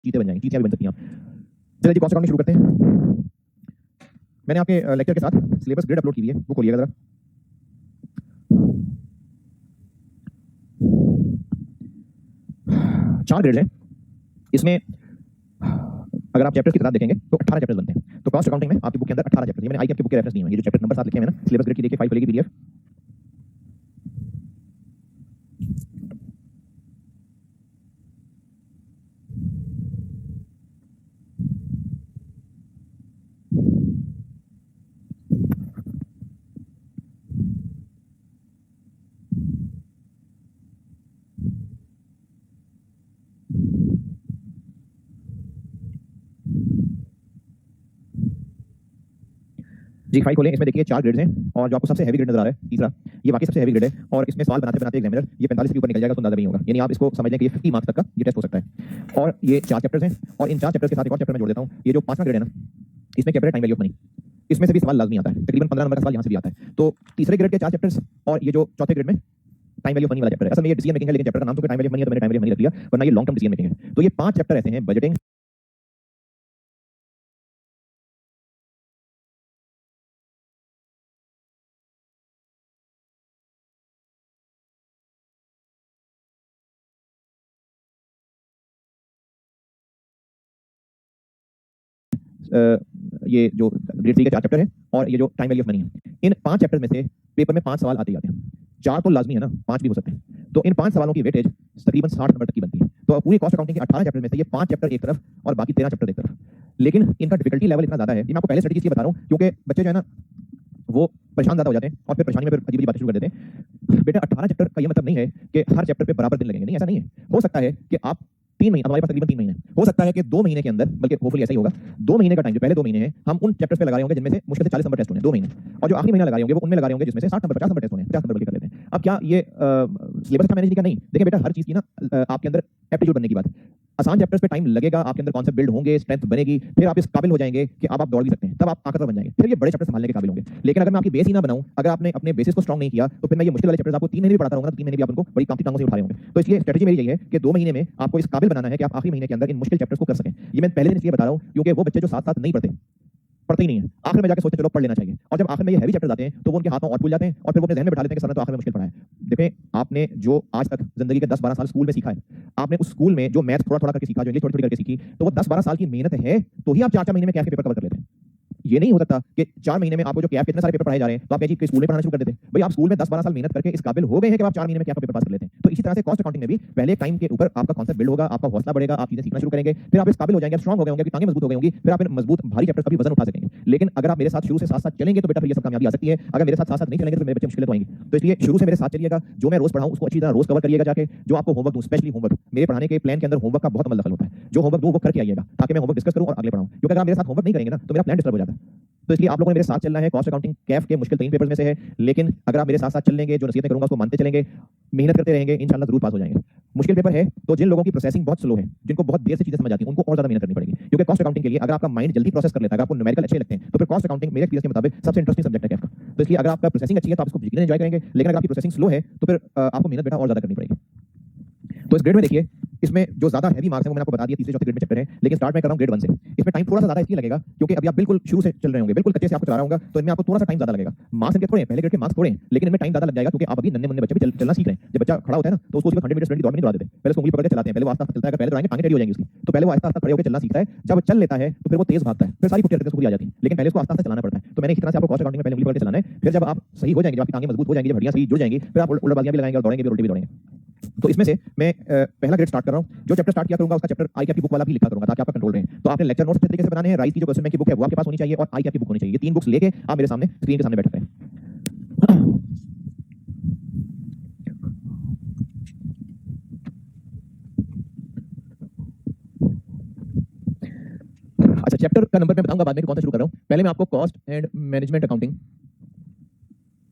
चीजें बन जाएंगी, चीजें भी बन सकती हैं। चलिए जी, कॉस्ट अकाउंटिंग शुरू करते हैं। मैंने आपके लेक्चर के साथ सिलेबस ग्रिड अपलोड की हुई है, वो खोलिएगा जरा। 4 ग्रेड हैं, इसमें अगर आप चैप्टर्स की तादाद देखेंगे तो 18 चैप्टर्स बनते हैं। तो कॉस्ट अकाउंटिंग में आपकी बुक के अंदर 18 चैप्टर्स, ये मैंने आईकैप की बुक के रेफरेंस दिए हैं, ये जो चैप्टर नंबर साथ लिखे हैं ना, सिलेबस ग्रेड की देखिए, फाइल खुलेगी पीडीएफ। जी फाइल खोलें, इसमें देखिए 4 ग्रेड्स हैं और जो आपको सबसे हैवी ग्रेड नजर आ रहा है तीसरा, ये वाकई सबसे हैवी ग्रेड है और इसमें सवाल बनाते बनाते एग्जामिनर ये 45 के ऊपर निकल जाएगा तो अंदाजा नहीं होगा, यानी आप इसको समझ लें कि ये 50 मार्क्स तक का ये टेस्ट हो सकता है। और ये 4 चैप्टर्स हैं और इन 4 चैप्टर्स के साथ एक और चैप्टर मैं जोड़ देता हूं, ये जो 5वां ग्रेड है ना, इसमें चैप्टर है टाइम वैल्यू ऑफ मनी, इसमें से भी सवाल लाजमी आता है, तकरीबन 15 नंबर का सवाल यहाँ से भी आता है। तो तीसरे ग्रेड के 4 चैप्टर्स और ये जो चौथे ग्रेड में टाइम वैल्यू मनी वाला चैप्टर है, असल में ये डिसीजन मेकिंग है लेकिन चैप्टर का नाम तो टाइम वैल्यू मनी है तो मैंने टाइम वैल्यू मनी रख दिया, वरना ये लॉन्ग टर्म डिसीजन मेकिंग है। तो ये 5 चैप्टर ऐसे हैं, बजटिंग, ये जो ग्रेड 3 के 4 चैप्टर है और ये जो टाइम वैल्यू ऑफ मनी है, इन 5 चैप्टर में से पेपर में 5 सवाल आते ही आते हैं, 4 तो लाजमी है ना, 5 भी हो सकते हैं। तो इन 5 सवालों की वेटेज तकरीबन 60 नंबर तक की बनती है। तो पूरी कॉस्ट अकाउंटिंग के 18 चैप्टर में से ये 5 चैप्टर एक तरफ और बाकी 13 चैप्टर एक तरफ, लेकिन इनका डिफिकल्टी लेवल इतना ज्यादा है, ये मैं आपको पहले स्टडी इसलिए बता रहा हूँ क्योंकि बच्चे जो है ना वो परेशान ज्यादा हो जाते हैं और फिर परेशानी में फिर अजीब बातें शुरू कर देते हैं। बेटा 18 चैप्टर का ये मतलब नहीं है कि हर चैप्टर पे बराबर दिन लगेंगे, नहीं, ऐसा नहीं है। हो सकता है कि आप 3 महीने, हमारे पास तकरीबन 3 महीने, हो सकता है कि 2 महीने के अंदर, बल्कि होपफुली ऐसा ही होगा, 2 महीने का टाइम, जो पहले 2 महीने हैं हम उन चैप्टर्स पे लगा रहे होंगे जिनमें से मुश्किल से 40 नंबर टेस्ट होने 2 महीने, और जो आखिरी महीना लगा रहे होंगे वो उनमें लगा रहे होंगे जिसमें से 60 नंबर 50 नंबर टेस्ट होने, 50 नंबर बल्कि कर लेते हैं। अब क्या ये सिलेबस अच्छा मैनेज नहीं करना? नहीं, देखिए बेटा हर चीज की ना आपके अंदर एप्टीट्यूड बनने की बात है। आसान चैप्टर्स पे टाइम लगेगा, आपके अंदर कॉन्सेप्ट बिल्ड होंगे, स्ट्रेंथ बनेगी, फिर आप इस काबिल हो जाएंगे कि अब आप दौड़ भी सकते हैं, तब आप ताकतवर बन जाएंगे, फिर ये बड़े चैप्टर संभालने के काबिल होंगे। लेकिन अगर मैं आपकी बेस ही ना बनाऊं, अगर आपने अपने बेसिस को स्ट्रांग नहीं किया, तो फिर मैं ये मुश्किल वाले चैप्टर्स आपको 3 महीने भी पढ़ाता रहूंगा, 3 महीने भी आप उनको बड़ी काफी टांगों से उठा रहे होंगे। तो इसलिए स्ट्रेटजी मेरी यही है कि 2 महीने में आपको इस काबिल बनाना है कि आप आखिरी महीने के अंदर इन मुश्किल चैप्टर्स को कर सकें। ये मैं पहले दिन इसलिए बता रहा हूं क्योंकि वो बच्चे जो साथ साथ नहीं पढ़ते ही नहीं है, आखिर में जाकर सोचते चलो पढ़ लेना चाहिए, और जब आखिर में ये हैवी चैप्टर्स आते हैं तो वो उनके हाथों और भूल जाते हैं और फिर वो अपने जहन में बैठा लेते हैं कि सर ने तो आखिर में मुश्किल पढ़ा है। देखें, आपने जो आज तक जिंदगी के 10-12 साल स्कूल में सीखा है, आपने उस स्कूल में जो मैथ थोड़ा थोड़ा करके सीखा, जो इंग्लिश थोड़ी थोड़ी करके सीखी, तो वो 10-12 साल की मेहनत है, तो ही आप 4-4 महीने में कैफ के पेपर कवर कर लेते हैं। ये नहीं हो सकता कि 4 महीने में आपको जो कैफ कितने सारे पेपर पढ़ाए जा रहे हैं तो आप कहीं स्कूल में पढ़ाना शुरू कर देते हैं। भाई आप स्कूल में 10-12 साल मेहनत करके इस काबिल हो गए हैं कि आप 4 महीने में कैफ पेपर पास कर लेते हैं। तो इसी तरह से कॉस्ट अकाउंटिंग में भी पहले टाइम के ऊपर आपका कॉन्सेप्ट बिल्ड होगा, आपका हौसला बढ़ेगा, आप चीजें सीखना शुरू करेंगे, फिर आप इस काबिल हो जाएंगे, स्ट्रांग हो गए होंगे, आपकी टांगें मजबूत हो गई होंगी, फिर आप इन मजबूत भारी चैप्टर्स का भी वजन उठा सकेंगे। लेकिन अगर आप मेरे साथ शुरू से साथ साथ चलेंगे तो बेटा फिर ये सब कामयाबी आ सकती है। अगर मेरे साथ साथ साथ नहीं चलेंगे तो मेरे बच्चे मुश्किलें तो आएंगी। तो इसलिए शुरू से मेरे साथ चलिएगा, जो मैं रोज पढ़ाऊं उसको अच्छी तरह रोज कवर करिएगा जाके, जो आपको होमवर्क दूं, स्पेशली होमवर्क, मेरे पढ़ाने के प्लान के अंदर होमवर्क का बहुत अमल दखल होता है, जो होमवर्क दूं वो करके आइएगा ताकि मैं होमवर्क डिस्कस करूं और अगले पढ़ाऊं, क्योंकि अगर आप मेरे साथ होमवर्क नहीं करेंगे ना तो मेरा प्लान डिस्टर्ब हो जाता है। तो इसलिए आप लोगों ने मेरे साथ चलना है। कॉस्ट अकाउंटिंग कैफ के मुश्किल 3 पेपर्स में से है, लेकिन अगर आप मेरे साथ साथ चल लेंगे, जो नसीहतें करूंगा उसको मानते चलेंगे, मेहनत करते रहेंगे, इंशाल्लाह जरूर पास हो जाएंगे। मुश्किल पेपर है तो जिन लोगों की प्रोसेसिंग बहुत स्लो है, जिनको बहुत देर से चीजें समझ आती हैं, उनको और ज्यादा मेहनत करनी पड़ेगी, क्योंकि कॉस्ट अकाउंटिंग के लिए अगर आपका माइंड जल्दी प्रोसेस कर लेता है, अगर आपको न्यूमेरिकल अच्छे लगते हैं, तो फिर कॉस्ट अकाउंटिंग मेरे एक्सपीरियंस के मुताबिक सबसे इंटरेस्टिंग सब्जेक्ट है कैफ का। तो इसलिए अगर आपका प्रोसेसिंग अच्छी है तो आप इसको यकीनन एंजॉय करेंगे, लेकिन अगर आपकी प्रोसेसिंग स्लो है तो फिर आपको मेहनत बेटा और ज्यादा करनी पड़ेगी। तो इस ग्रेड में देखिए, इसमें जो ज्यादा हैवी मार्क्स हैं वो मैंने आपको बता दिया, तीसरे चौथे ग्रेड में चैप्टर है, लेकिन स्टार्ट में कर रहा हूं ग्रेड 1 से। इसमें टाइम थोड़ा सा ज्यादा इसलिए लगेगा क्योंकि अभी आप बिल्कुल शुरू से चल रहे होंगे, बिल्कुल कच्चे से आपको चला रहा होगा, तो इनमें आपको थोड़ा सा टाइम ज्यादा लगेगा। मार्क्स इनके थोड़े हैं, पहले ग्रेड के मार्क्स थोड़े हैं, लेकिन इनमें टाइम ज्यादा लग जाएगा क्योंकि आप अभी नन्हे मुन्ने बच्चे भी चलना सीख रहे हैं। जब बच्चा खड़ा होता है ना तो उसको 100 मीटर स्प्रिंट की दौड़ में नहीं दौड़ा देते, पहले उसको उंगली पकड़ के चलाते हैं, पहले वो आस्ता आस्ता चलता है, पहले दौड़ाएंगे टांगें टेढ़ी हो जाएंगी उसकी, तो पहले वो आस्ता आस्ता खड़े होकर चलना सीखता है, जब चल लेता है तो फिर वो तेज भागता है, फिर सारी फुटियां उसको आ जाती है, लेकिन पहले उसको आस्ता आस्ता चलाना पड़ता है। तो मैंने इस तरह से आपको कॉस्ट अकाउंटिंग में पहले उंगली पकड़ के चलाना है, फिर जब आप सही हो जाएंगे, जब आपकी टांगें मजबूत हो जाएंगी, जब हड्डियां सही जुड़ जाएंगी, फिर आप उल्टाबाजियां भी लगाएंगे और दौड़ेंगे भी, उल्टे भी दौड़ेंगे। तो इसमें से मैं पहला ग्रेड स्टार्ट कर रहा हूं। जो चैप्टर स्टार्ट किया करूंगा उसका चैप्टर आई कैप की बुक वाला भी लिखा करूंगा ताकि आपका कंट्रोल रहे। तो आपने लेक्चर नोट्स अच्छे तरीके से बनाने हैं, राइस की जो क्वेश्चन बैंक की बुक है वो आपके पास होनी चाहिए और आई कैप की बुक होनी चाहिए। ये 3 बुक्स लेके आप मेरे सामने स्क्रीन के सामने बैठते हैं। अच्छा, चैप्टर का नंबर मैं बताऊंगा बाद में कौन सा शुरू कर रहा हूं। पहले मैं आपको cost and management accounting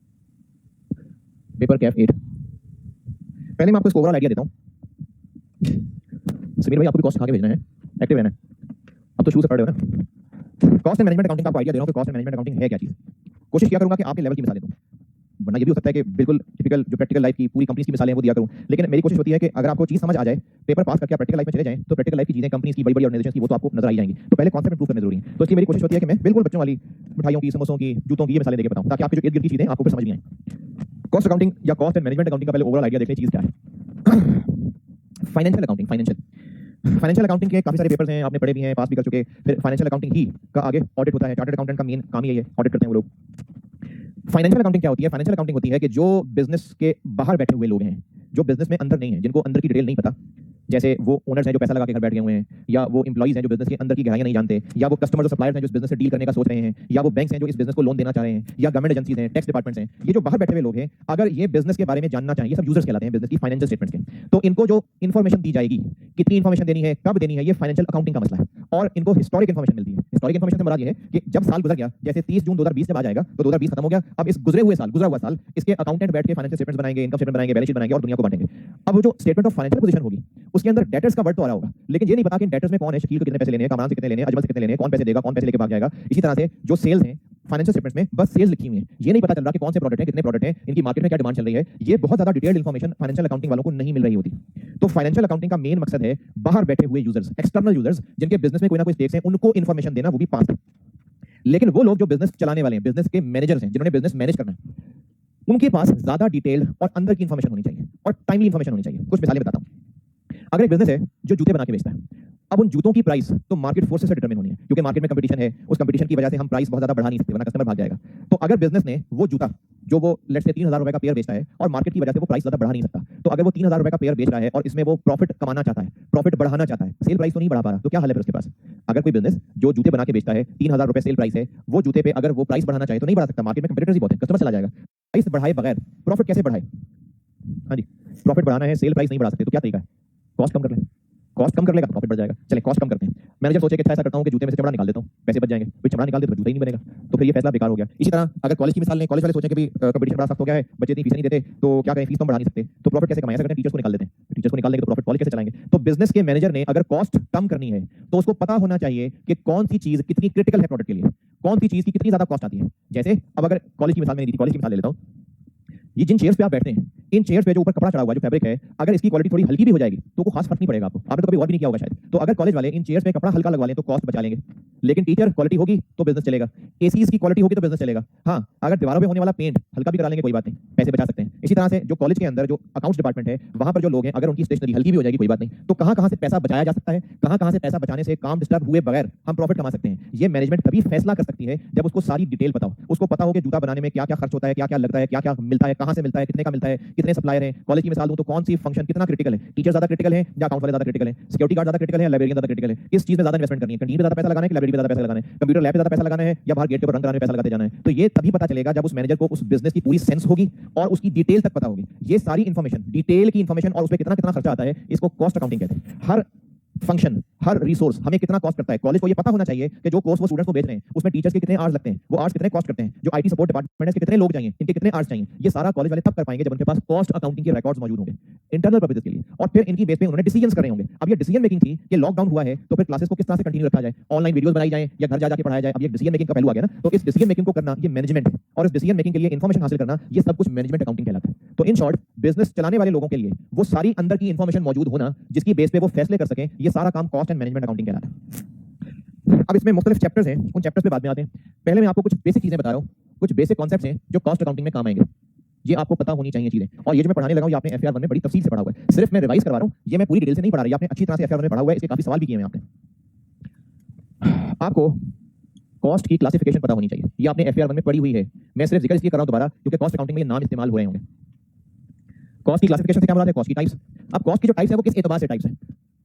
paper Kaif 8, पहले मैं आपको इसको ओवरऑल आइडिया देता हूं। समीर भाई आपको भी कॉस्ट खा के भेजना है, एक्टिव रहना है, अब तो शुरू से पढ़ रहे हो ना। कॉस्ट एंड मैनेजमेंट अकाउंटिंग का आपको आइडिया दे रहा हूं कि कॉस्ट एंड मैनेजमेंट अकाउंटिंग है क्या चीज। कोशिश किया करूंगा कि आपके लेवल की मिसालें दूं, वरना ये भी हो सकता है कि बिल्कुल टिपिकल जो प्रैक्टिकल लाइफ की पूरी कंपनीज की मिसालें हैं वो दिया करूं, लेकिन मेरी कोशिश होती है कि अगर आपको चीज समझ आ जाए, पेपर पास करके आप प्रैक्टिकल लाइफ में चले जाएं, तो प्रैक्टिकल लाइफ की चीजें, कंपनीज की बड़ी बड़ी ऑर्गेनाइजेशंस की, वो तो आपको नजर आ जाएंगी। तो पहले कॉन्सेप्ट इंप्रूव करने जरूरी है। तो इसलिए मेरी कोशिश होती है कि मैं बिल्कुल बच्चों वाली मिठाइयों की, समोसों की, जूतों की ये मिसालें देके बताऊं ताकि आपकी जो इर्द गिर्द की चीजें आपको फिर समझ नहीं आए। कॉस्ट अकाउंटिंग या कॉस्ट एंड मैनेजमेंट अकाउंटिंग का पहले ओवरऑल आइडिया देखते हैं चीज क्या है। Financial accounting, financial financial accounting के काफी सारे पेपर्स हैं, आपने पढ़े भी हैं, पास भी कर चुके। फिर फाइनेंशियल अकाउंटिंग ही का आगे ऑडिट होता है। चार्टर्ड अकाउंटेंट का मेन काम ही है, ऑडिट करते हैं वो लोग। फाइनेंशियल अकाउंटिंग क्या होती है? फाइनेंशियल अकाउंटिंग होती है कि जो बिजनेस के बाहर बैठे हुए लोग हैं, जो बिजनेस में अंदर नहीं है, जिनको अंदर की डिटेल नहीं पता, जैसे वो ओनर्स हैं जो पैसा लगा के घर बैठ गए हुए हैं, या वो एम्प्लॉइज हैं जो बिजनेस के अंदर की गहराइयां नहीं जानते, या वो कस्टमर्स और सप्लायर्स हैं जो इस बिजनेस से डील करने का सोच रहे हैं, या वो बैंक्स हैं जो इस बिजनेस को लोन देना चाह रहे हैं, या गवर्नमेंट एजेंसीज हैं, टैक्स डिपार्टमेंट्स हैं, ये जो बाहर बैठे हुए लोग हैं, अगर ये बिजनेस के बारे में जानना चाहिए, ये सब यूजर्स कहलाते हैं बिजनेस की फाइनेंशियल स्टेटमेंट्स के। तो इनको जो इन्फॉर्मेशन दी जाएगी, कितनी इन्फॉर्मेशन देनी है, कब देनी है, ये फाइनेंशियल अकाउंटिंग का मसला है। और इनको हिस्टोरिक इन्फॉर्मेशन मिलती है। हिस्टोरिक इन्फॉर्मेशन से मुराद ये है कि जब साल गुजर गया, जैसे 30 जून 2020 जब आ जाएगा तो 2020 खत्म हो गया, अब इस गुजरा हुआ साल इसके अकाउंटेंट बैठ के फाइनेंशियल स्टेटमेंट्स बनाएंगे, इनकम स्टेटमेंट बनाएंगे, बैलेंस शीट बनाएंगे और दुनिया को बांटेंगे। अब वो जो स्टेटमेंट ऑफ फाइनेंशियल पोजीशन होगी, उसके अंदर डेटर्स का वर्ड तो आ रहा होगा, लेकिन ये नहीं पता कि डेटर्स में कौन है, शकील को कितने पैसे लेने हैं, कामरान से कितने लेने हैं, अजमल से कितने लेने हैं, कौन पैसे देगा, कौन पैसे लेके भाग जाएगा। इसी तरह से जो सेल्स हैं फाइनेंशियल स्टेटमेंट्स में बस सेल्स लिखी हुई है, ये नहीं पता चल रहा कि कौन से प्रोडक्ट हैं, कितने प्रोडक्ट हैं, इनकी मार्केट में क्या डिमांड चल रही है। ये बहुत ज्यादा डिटेल्ड इन्फॉर्मेशन फाइनेंशियल अकाउंटिंग वालों को नहीं मिल रही होती। तो फाइनेंशियल अकाउंटिंग का मेन मकसद है बाहर बैठे हुए यूजर्स, एक्सटर्नल यूजर्स, जिनके बिजनेस में कोई ना कोई स्टेक्स हैं, उनको इन्फॉर्मेशन देना, वो भी पास। लेकिन वो लोग जो बिजनेस चलाने वाले हैं, बिजनेस के मैनेजर्स हैं, जिन्होंने बिजनेस मैनेज करना है, उनके पास ज्यादा डिटेल्ड और अंदर की इन्फॉर्मेशन होनी चाहिए और टाइमली इन्फॉर्मेशन होनी चाहिए। कुछ मिसालें बताता हूं। अगर एक बिजनेस है जो जूते बना के बेचता है, अब उन जूतों की प्राइस तो मार्केट फोर्सेस से डिटरमिन होनी है, क्योंकि मार्केट में कंपटीशन है, उस कंपटीशन की वजह से हम प्राइस बहुत ज्यादा बढ़ा नहीं सकते, वरना कस्टमर भाग जाएगा। तो अगर बिजनेस ने वो जूता जो वो लेट्स से 3000 रुपए का पेयर बेचता है और मार्केट की वजह से वो प्राइस ज्यादा बढ़ा नहीं सकता, तो अगर वो 3000 रुपए का पेयर बेच रहा है और इसमें वो प्रॉफिट कमाना चाहता है, प्रॉफिट बढ़ाना चाहता है, सेल प्राइस तो नहीं बढ़ा पा रहा, तो क्या हल है फिर उसके पास? अगर कोई बिजनेस जो जूते बना के बेचता है, 3000 रुपए सेल प्राइस है, वो जूते पे अगर वो प्राइस बढ़ाना चाहे तो नहीं बढ़ा सकता, मार्केट में कंपीटिटर्स ही बहुत है, कस्टमर चला जाएगा। प्राइस बढ़ाए बगैर प्रॉफिट कैसे बढ़ाए? हाँ जी, प्रॉफिट बढ़ाना है, सेल प्राइस नहीं बढ़ा सकते, तो क्या तरीका है? कॉस्ट कम कर ले, कॉस्ट कम कर लेगा, प्रॉफिट बढ़ जाएगा। चले कॉस्ट कम करते हैं। मैनेजर सोचे कि अच्छा ऐसा करता हूं कि जूते में से चमड़ा निकाल देता हूं, पैसे बच जाएंगे, फिर चमड़ा निकाल दे तो जूता ही नहीं बनेगा, तो फिर ये फैसला बेकार हो गया। इसी तरह अगर कॉलेज की मिसाल लें, कॉलेज वाले सोचें कि भी कंपटीशन बड़ा सख्त हो गया है, बच्चे इतनी फीस नहीं देते, तो क्या करें, फीस तो बढ़ा नहीं सकते, तो प्रॉफिट कैसे कमाएं? ऐसा करते हैं टीचर्स को निकाल देते हैं, टीचर्स को निकाल देंगे तो प्रॉफिट कॉलेज कैसे चलाएंगे? तो बिजनेस के मैनेजर ने अगर कॉस्ट कम करनी है तो उसको पता होना चाहिए कि कौन सी चीज कितनी क्रिटिकल है प्रोडक्ट के लिए, कौन सी चीज की कितनी ज्यादा कॉस्ट आती है। जैसे अब अगर कॉलेज की मिसाल मैंने दी, कॉलेज की मिसाल ले लेता हूं, ये जिन चेयर्स पे आप बैठते हैं, इन चेयर्स पे जो ऊपर कपड़ा चढ़ा हुआ है, जो फैब्रिक है, अगर इसकी क्वालिटी थोड़ी हल्की भी हो जाएगी तो कोई खास फर्क नहीं पड़ेगा आपको। आपने तो कभी और भी नहीं किया होगा शायद। तो अगर कॉलेज वाले इन चेयर्स पे कपड़ा हल्का लगवा लें तो कॉस्ट बचा लेंगे, लेकिन टीचर क्वालिटी होगी तो बिजनेस चलेगा, एसीज की क्वालिटी होगी तो बिजनेस चलेगा। हाँ, अगर दीवारों पे होने वाला पेंट हल्का भी करा लेंगे कोई बात नहीं, पैसे बचा सकते हैं। इसी तरह से जो कॉलेज के अंदर जो अकाउंट्स डिपार्टमेंट है, वहां पर जो लोग हैं, अगर उनकी स्टेशनरी हल्की भी हो जाएगी कोई बात नहीं, तो कहां से पैसा बचाया जा सकता है, कहां से पैसा बचाने से काम डिस्टर्ब हुए बगैर हम प्रॉफिट कमा सकते हैं, ये मैनेजमेंट तभी फैसला कर सकती है जब उसको सारी डिटेल पता हो। उसको पता हो कि जूता बनाने में क्या क्या खर्च होता है, क्या क्या लगता है, क्या क्या मिलता है, कहां से मिलता है, कितने का मिलता है, कितने सप्लायर हैं। कॉलेज की मिसाल दूं तो कौन सी फंक्शन कितना क्रिटिकल है, टीचर ज्यादा क्रिटिकल है या अकाउंट वाले ज्यादा क्रिटिकल है, सिक्योरिटी गार्ड ज्यादा क्रिटिकल है, लाइब्रेरियन ज्यादा क्रिटिकल है, किस चीज में ज्यादा इन्वेस्टमेंट करनी है, कैंटीन पे ज्यादा पैसा लगाना है कि लाइब्रेरी पे ज्यादा पैसा लगाना है, कंप्यूटर लैब पे ज्यादा पैसा लगाना है या बाहर गेट के ऊपर रंग कराने पे पैसा लगाते जाना है। तो ये तभी पता चलेगा जब उस मैनेजर को उस बिजनेस की पूरी सेंस होगी और उसकी डिटेल तक पता होगी। ये सारी इन्फॉर्मेशन, डिटेल की इन्फॉर्मेशन और उसमें कितना कितना खर्चा आता है, इसको कॉस्ट अकाउंटिंग कहते हैं। हर फंक्शन, हर रिसोर्स हमें कितना कॉस्ट करता है। कॉलेज को ये पता होना चाहिए कि जो कोर्स वो स्टूडेंट्स को बेच रहे हैं उसमें टीचर्स के कितने आवर्स लगते हैं, वो आवर्स कितने कॉस्ट करते हैं, जो आईटी सपोर्ट डिपार्टमेंट है इसके कितने लोग चाहिए, इनके कितने आवर्स चाहिए। ये सारा कॉलेज वाले तब कर पाएंगे जब उनके पास कॉस्ट अकाउंटिंग के रिकॉर्ड्स मौजूद होंगे इंटरनल पर्पसेस के लिए, और फिर इनकी बेस पे उन्होंने डिसीजंस कर रहे होंगे। अब ये डिसीजन मेकिंग थी कि लॉकडाउन हुआ है तो फिर क्लासेस को किस तरह से कंटिन्यू रखा जाए, ऑनलाइन वीडियोस बनाई जाए या घर जा जाके पढ़ाया जाए। अब ये डिसीजन मेकिंग का पहलू आ गया ना, तो इस डिसीजन मेकिंग को करना ये मैनेजमेंट है, और इस डिसीजन मेकिंग के लिए इन्फॉर्मेशन हासिल करना ये सब कुछ मैनेजमेंट अकाउंटिंग कहलाता है। तो इन शॉर्ट, बिजनेस चलाने वाले लोगों के लिए वो सारी अंदर की इन्फॉर्मेशन मौजूद होना जिसकी बेस पे वो फैसले कर सकें, ये सारा काम कॉस्ट एंड मैनेजमेंट अकाउंटिंग कहलाता है। अब इसमें मुख्तलिफ चैप्टर्स हैं, उन चैप्टर्स पे बाद में आते हैं। पहले मैं आपको कुछ बेसिक चीजें बता रहा हूँ, कुछ बेसिक कॉन्सेप्ट्स हैं जो कॉस्ट अकाउंटिंग में काम आएंगे। ये आपको पता होनी चाहिए चीजें, और ये जो मैं पढ़ाने लगा हूँ ये आपने FAR 1 में बड़ी तफसील से पढ़ा हुआ है, सिर्फ मैं रिवाइज करवा रहा हूँ, ये मैं पूरी डिटेल से नहीं पढ़ा रहा, आपने अच्छी तरह से FAR 1 में पढ़ा हुआ है, इसके काफी सवाल भी किए हैं आपने। आपको कॉस्ट की क्लासिफिकेशन पता होनी चाहिए, ये आपने FAR 1 में पढ़ी हुई है, मैं सिर्फ जिक्र इसलिए कर रहा हूँ दोबारा क्योंकि कॉस्ट अकाउंटिंग में ये नाम इस्तेमाल हो रहे होंगे। कॉस्ट की क्लासिफिकेशन से क्या मुराद है? कॉस्ट की टाइप्स। अब कॉस्ट की जो टाइप्स है वो किस एतबार से टाइप्स है?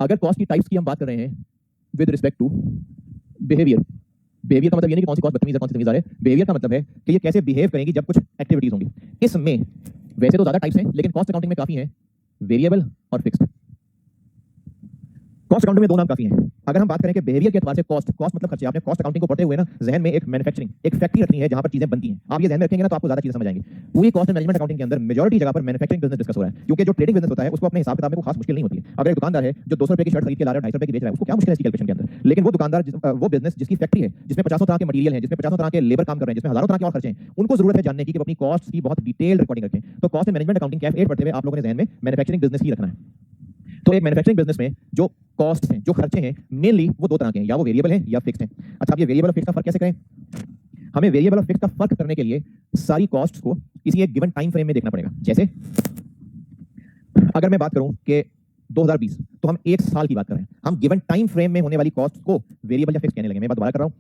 अगर कॉस्ट की टाइप्स की हम बात कर रहे हैं with respect to behaviour, behaviour का मतलब ये नहीं कि कौन सी कॉस्ट बदतमीज है कौन सी तमीज़दार है, बिहेवियर का मतलब है कि ये कैसे बिहेव करेंगी जब कुछ एक्टिविटीज होंगी। इसमें वैसे तो ज्यादा टाइप्स हैं लेकिन कॉस्ट अकाउंटिंग में काफी हैं, वेरिएबल और फिक्स्ड। कॉस्ट अकाउंटिंग में दो नाम काफी हैं। अगर हम बात करें कि बिहेवियर के एतबार से कॉस्ट समझ खर्चे, आपने कॉस्ट अकाउंटिंग को पढ़ते हुए ना जहन में एक मैन्युफैक्चरिंग, एक फैक्ट्री रखनी है जहां पर चीजें बनती हैं। आप ये जहन में रखेंगे ना तो आपको ज्यादा चीजें समझ आएंगी। पूरी कॉस्ट मैनेजमेंट अकाउंटिंग के अंदर मेजॉरिटी जगह पर मैन्युफैक्चरिंग बिजनेस डिस्कस हो रहा है, क्योंकि जो ट्रेडिंग बिजनेस होता है उसको अपने हिसाब किताब में कोई खास मुश्किल नहीं होती है। अगर एक दुकानदार है जो 200 रुपए की शर्ट खरीद के ला रहा है 250 रुपए की बेच रहा है, उसको क्या मुश्किल है इसकी कैलकुलेशन के अंदर। लेकिन वो दुकानदार, वो बिजनेस जिसकी फैक्ट्री है, जिसमें 50 तरह के मटेरियल है, जिसमें 50 तरह के लेबर काम कर रहे हैं, जिसमें हजारों तरह के और खर्चे हैं, उनको जरूरत है जानने की कि अपनी कॉस्ट की बहुत डिटेल्ड रिकॉर्डिंग रखें। तो cost and management accounting Kaif 8 पढ़ते हुए आप लोगों ने जहन में मैन्युफैक्चरिंग बिजनेस ही रखना है। तो एक मैन्युफैक्चरिंग बिजनेस में जो कॉस्ट हैं, जो खर्चे हैं, मेनली वो दो तरह के हैं, या वो वेरिएबल हैं या फिक्स्ड हैं। अच्छा, अब ये वेरिएबल और फिक्स का फर्क कैसे करें? हमें वेरिएबल और फिक्स का फर्क करने के लिए सारी कॉस्ट को किसी एक गिवन टाइम फ्रेम में देखना पड़ेगा। जैसे अगर मैं बात करूं कि 2020, तो हम 1 साल की बात कर रहे हैं। हम गिवन टाइम फ्रेम में होने वाली कॉस्ट को वेरिएबल या फिक्स कहने लगे। मैं बात दोबारा कर रहा हूँ।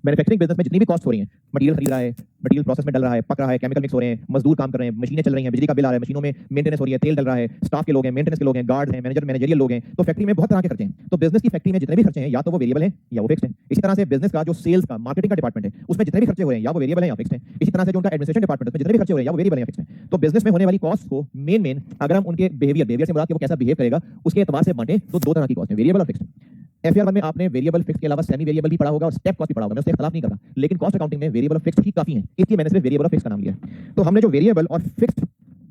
मैन्युफैक्चरिंग बिजनेस में जितनी भी कॉस्ट हो रही है, मटेरियल खरीद रहा है, मटेरियल प्रोसेस में डल रहा है, पक रहा है, केमिकल मिक्स हो रहे हैं, मजदूर काम कर रहे हैं, मशीनें चल रही हैं, बिजली का बिल आ रहा है, मशीनों में मेंटेनेंस हो रही है, तेल डल रहा है, स्टाफ के लोग हैं, मेंटेनेंस के लोग हैं, गार्ड हैं, मैनेजरियल लोग हैं, तो फैक्ट्री में बहुत तरह के खर्चे हैं। तो बिजनेस की फैक्ट्री में जितने भी खर्चे हैं या तो वो वेरिएबल हैं या वो फिक्स हैं। इसी तरह से बिजनेस का जो सेल्स का मार्केटिंग का डिपार्टमेंट है, उसमें जितने भी खर्चे हो रहे हैं या वो वेरिएबल हैं या फिक्स हैं। इसी तरह से जो उनका एडमिनिस्ट्रेशन डिपार्टमेंट है, उसमें जितने भी खर्चे हो रहे हैं या वो वेरिएबल हैं या फिक्स हैं। तो बिजनेस में होने वाली कॉस्ट को मेन अगर हम उनके बिहेवियर से मुराद कि वो कैसा बिहेव करेगा उसके एतबार से बांटे तो दो तरह की कॉस्ट है, वेरिएबल और फिक्स। FR1 में आपने वेरिएबल फिक्स के अलावा सेमी वेरिएबल भी पढ़ा होगा और स्टेप कॉस्ट भी पढ़ा होगा, मैं उससे खिलाफ नहीं कर रहा, लेकिन कॉस्ट अकाउंटिंग में वेरिएबल और फिक्स ही काफी है, इसलिए मैंने सिर्फ वेरिएबल और फिक्स का नाम लिया है। तो हमने जो वेरिएबल और फिक्स